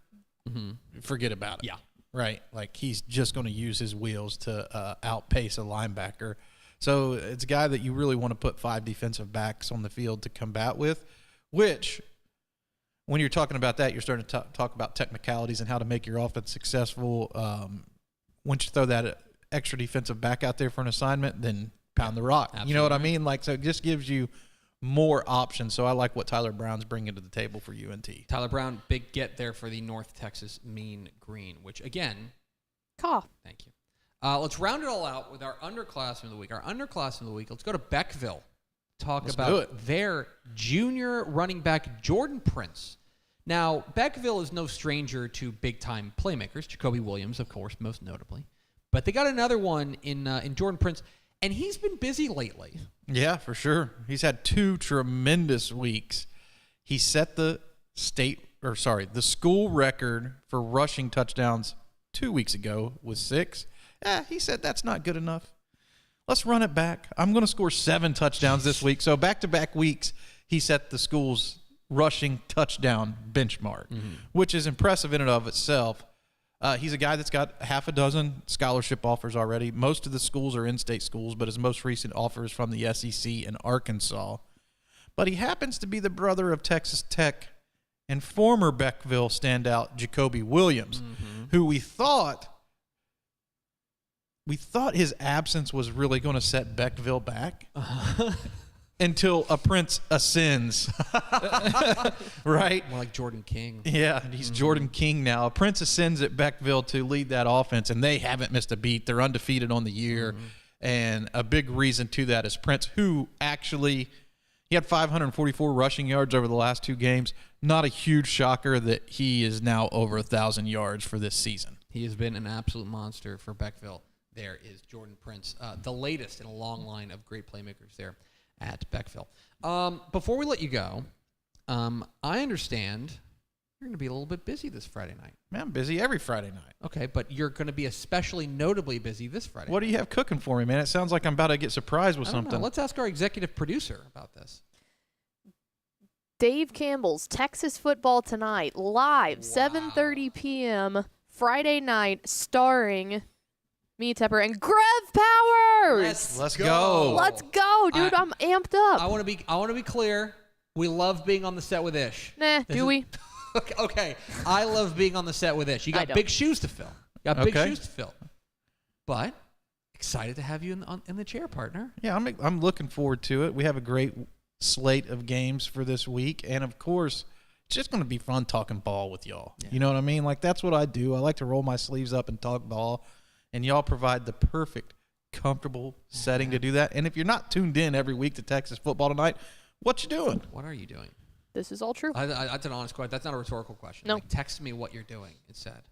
forget about it. Yeah. Right? Like, he's just going to use his wheels to outpace a linebacker. So it's a guy that you really want to put 5 defensive backs on the field to combat with, which, when you're talking about that, you're starting to talk about technicalities and how to make your offense successful. Once you throw that extra defensive back out there for an assignment, then pound the rock. Absolutely. You know what I mean? Like, so it just gives you more options. So I like what Tyler Brown's bringing to the table for UNT. Tyler Brown, big get there for the North Texas Mean Green, which, again, Call. Thank you. Let's round it all out with our underclassmen of the week. Our underclassmen of the week, let's go to Beckville. Let's about their junior running back, Jordan Prince. Now, Beckville is no stranger to big-time playmakers. Jacoby Williams, of course, most notably. But they got another one in Jordan Prince, and he's been busy lately. Yeah, for sure. He's had 2 tremendous weeks. He set the school record for rushing touchdowns 2 weeks ago with 6. He said that's not good enough. Let's run it back. I'm going to score 7 touchdowns this week. So back-to-back weeks, he set the school's rushing touchdown benchmark, which is impressive in and of itself. He's a guy that's got half a dozen scholarship offers already. Most of the schools are in-state schools, but his most recent offer is from the SEC in Arkansas. But he happens to be the brother of Texas Tech and former Beckville standout Jacoby Williams, who we thought his absence was really going to set Beckville back. Until a Prince ascends, right? More like Jordan King. Yeah, he's Jordan King now. A Prince ascends at Beckville to lead that offense, and they haven't missed a beat. They're undefeated on the year, and a big reason to that is Prince, who actually he had 544 rushing yards over the last 2 games. Not a huge shocker that he is now over 1,000 yards for this season. He has been an absolute monster for Beckville. There is Jordan Prince, the latest in a long line of great playmakers there at Beckville. Before we let you go, I understand you're going to be a little bit busy this Friday night. Man, I'm busy every Friday night. Okay, but you're going to be especially notably busy this Friday What night. do you have cooking for me, man? It sounds like I'm about to get surprised with I don't something. know. Let's ask our executive producer about this. Dave Campbell's Texas Football Tonight, live, 7:30 p.m., Friday night, starring me, Tepper, and Grev Powers. Let's go. Let's go, dude. I'm amped up. I want to be clear. We love being on the set with Ish. Nah, do we? Okay. I love being on the set with Ish. You got big shoes to fill. But excited to have you in the chair, partner. Yeah, I'm looking forward to it. We have a great slate of games for this week, and of course, it's just going to be fun talking ball with y'all. Yeah. You know what I mean? Like, that's what I do. I like to roll my sleeves up and talk ball, and y'all provide the perfect, comfortable setting to do that. And if you're not tuned in every week to Texas Football Tonight, what you doing? What are you doing? This is all true. That's an honest question. That's not a rhetorical question. No. Like, text me what you're doing instead.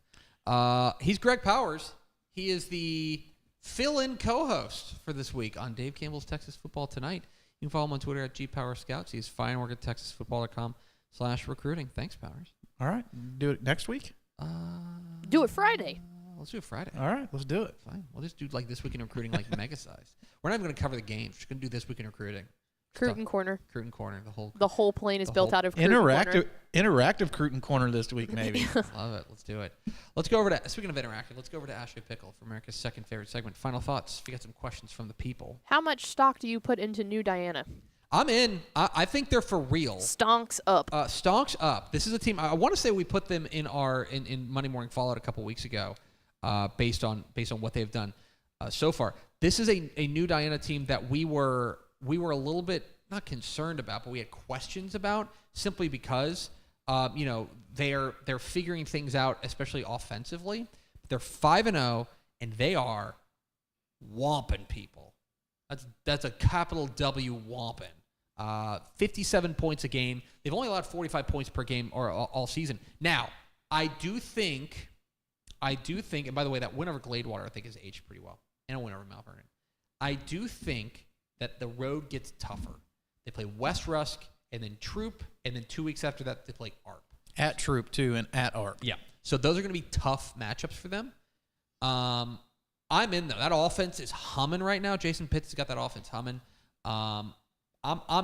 He's Greg Powers. He is the fill-in co-host for this week on Dave Campbell's Texas Football Tonight. You can follow him on Twitter at GPowersScouts. He's fine work at TexasFootball.com/recruiting. Thanks, Powers. All right. Do it next week? Do it Friday. Let's do it Friday. All right. Let's do it. Fine. We'll just do like This Week in Recruiting, like mega size. We're not even going to cover the games. We're just going to do This Week in Recruiting. Cruton Corner. Cruton Corner. The whole plane is built out of Cruton Corner. Interactive Cruton Corner this week, maybe. Love it. Let's do it. Let's go over to, speaking of interactive, let's go over to Ashley Pickle for America's second favorite segment. Final thoughts. We got some questions from the people. How much stock do you put into New Diana? I'm in. I think they're for real. Stonks up. Stonks up. This is a team. I want to say we put them in our in Monday Morning Fallout a couple weeks ago, based on what they've done so far. This is a New Diana team that we were a little bit not concerned about, but we had questions about, simply because they're figuring things out, especially offensively. They're 5-0 and they are whomping people. That's a capital W whomping. 57 points a game. They've only allowed 45 points per game or all season. Now, I do think, and by the way, that win over Gladewater I think has aged pretty well, and a win over Mount Vernon. I do think that the road gets tougher. They play West Rusk and then Troop, and then 2 weeks after that they play ARP. At Troop too, and at ARP. Yeah. So those are going to be tough matchups for them. I'm in though. That offense is humming right now. Jason Pitts has got that offense humming. I'm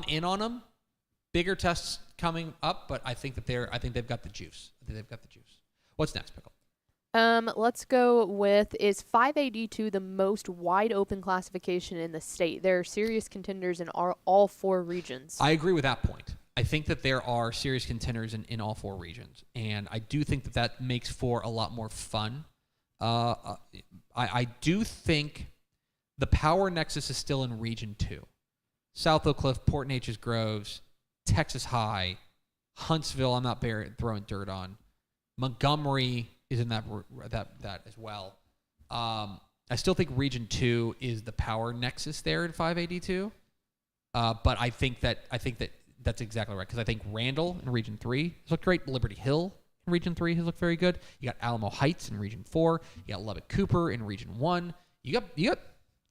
in on them. Bigger tests coming up, but I think they've got the juice. What's next, Pickle? Let's go with, is 5AD2 the most wide open classification in the state? There are serious contenders in all four regions. I agree with that point. I think that there are serious contenders in all four regions, and I do think that makes for a lot more fun. I do think the power nexus is still in Region 2. South Oak Cliff, Port Neches Groves, Texas High, Huntsville, I'm not throwing dirt on. Montgomery is in that as well. I still think Region 2 is the power nexus there in 582. But I think that's exactly right, because I think Randall in Region 3 has looked great. Liberty Hill in Region 3 has looked very good. You got Alamo Heights in Region 4. You got Lubbock Cooper in Region 1. You got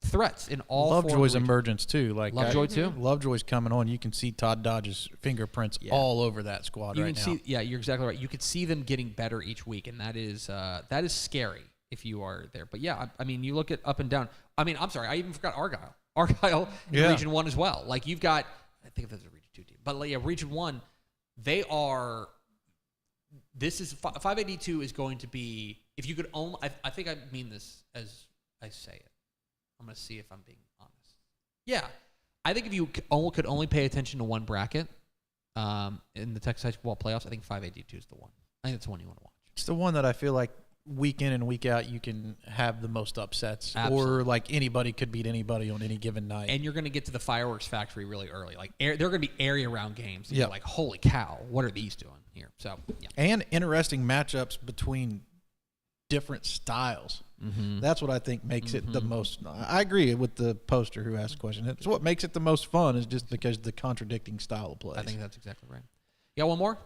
threats in all four Lovejoy's regions. emergence too. Like Lovejoy too. Lovejoy's coming on. You can see Todd Dodge's fingerprints all over that squad you right can now. See, you're exactly right. You could see them getting better each week, and that is scary if you are there. But yeah, I mean, you look at up and down. I mean, I'm sorry, I even forgot Argyle. Argyle in Region 1 as well. Like, you've got, I think that's a Region 2 team, but yeah, Region 1, they are. This is 582 is going to be, if you could only. I think I mean this as I say it. I'm going to see if I'm being honest. Yeah. I think if you could only pay attention to one bracket in the Texas High School playoffs, I think 582 is the one. I think that's the one you want to watch. It's the one that I feel like week in and week out you can have the most upsets. Absolutely. Or like anybody could beat anybody on any given night. And you're going to get to the fireworks factory really early. Like, there are going to be area round games. And you're like, holy cow, what are these doing here? So, yeah. And interesting matchups between different styles. Mm-hmm. That's what I think makes it the most. I agree with the poster who asked the question. It's what makes it the most fun is just because of the contradicting style of play. I think that's exactly right. You got one more?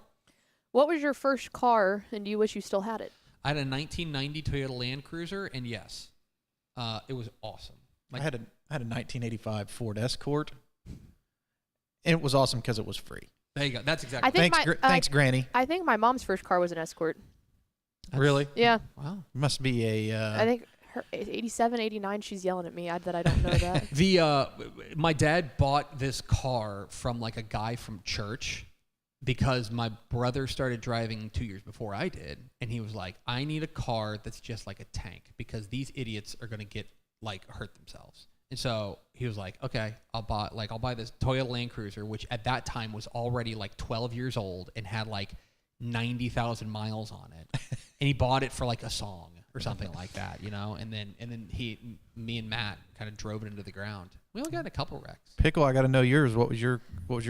What was your first car, and do you wish you still had it? I had a 1990 Toyota Land Cruiser, and yes, it was awesome. Like, I had a 1985 Ford Escort, and it was awesome because it was free. There you go. That's exactly right. Thanks, Granny. I think my mom's first car was an Escort. Really? Yeah. Wow. Must be a. I think her 87, 89. She's yelling at me that I don't know that. My dad bought this car from like a guy from church because my brother started driving 2 years before I did, and he was like, I need a car that's just like a tank because these idiots are going to get hurt themselves. And so he was like, okay, I'll buy this Toyota Land Cruiser, which at that time was already 12 years old and had 90,000 miles on it. And he bought it for a song or something like that, and then me and Matt kind of drove it into the ground. We only got in a couple wrecks. Pickle, I got to know yours. What was your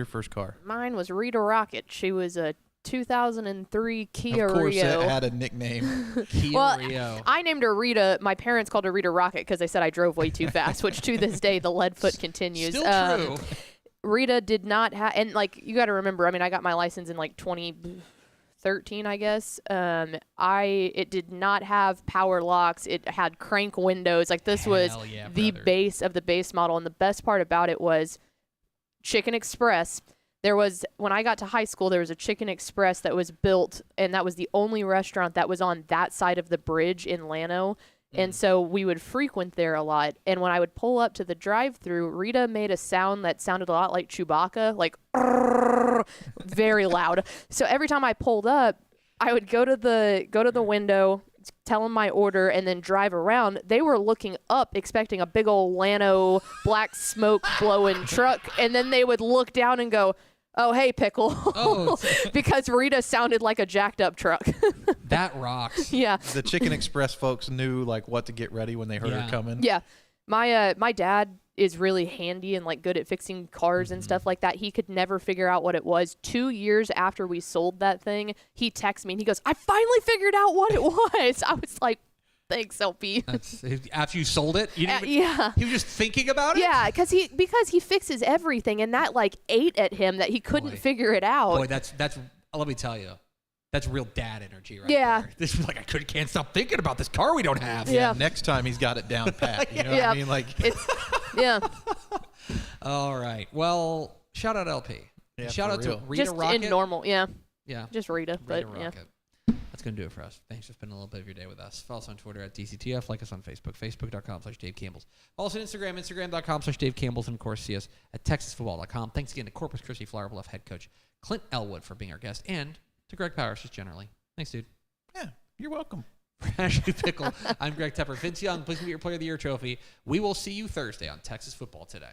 first car? Mine was Rita Rocket. She was a 2003 Kia Rio. Of course, it had a nickname. Kia Rio. I named her Rita. My parents called her Rita Rocket because they said I drove way too fast, which to this day the lead foot continues. Still true. Rita did not have, and you got to remember, I got my license in 2013, I guess. It did not have power locks. It had crank windows. This was the base of the base model, and the best part about it was Chicken Express. When I got to high school, there was a Chicken Express that was built, and that was the only restaurant that was on that side of the bridge in Llano. And so we would frequent there a lot. And when I would pull up to the drive-thru, Rita made a sound that sounded a lot like Chewbacca, very loud. So every time I pulled up, I would go to the window, tell them my order, and then drive around. They were looking up, expecting a big old Llano black smoke blowing truck, and then they would look down and go, "Oh, hey, Pickle," because Rita sounded like a jacked up truck. That rocks. Yeah. The Chicken Express folks knew what to get ready when they heard her coming. Yeah. My dad is really handy and good at fixing cars and stuff like that. He could never figure out what it was. 2 years after we sold that thing, he texts me and he goes, "I finally figured out what it was." I was like, "Thanks, LP." After you sold it? You didn't even, yeah. He was just thinking about it? Yeah, because he fixes everything, and that ate at him that he couldn't figure it out. Boy, that's let me tell you. That's real dad energy right Yeah. there. This is I can't stop thinking about this car we don't have. Yeah. Next time he's got it down pat. You know what I mean? It's, yeah. All right. Well, shout out LP. Yeah, shout out real. to Rita Just Rocket. in normal, yeah. Yeah. Just Rita, but Rocket. That's going to do it for us. Thanks for spending a little bit of your day with us. Follow us on Twitter at DCTF. Like us on Facebook, facebook.com/Dave Campbells. Follow us on Instagram, instagram.com/Dave Campbells. And, of course, see us at texasfootball.com. Thanks again to Corpus Christi Flower Bluff head coach Clint Elwood for being our guest, and to Greg Powers just generally. Thanks, dude. Yeah, you're welcome. For Ashley Pickle, I'm Greg Tepper. Vince Young, please get your Player of the Year trophy. We will see you Thursday on Texas Football Today.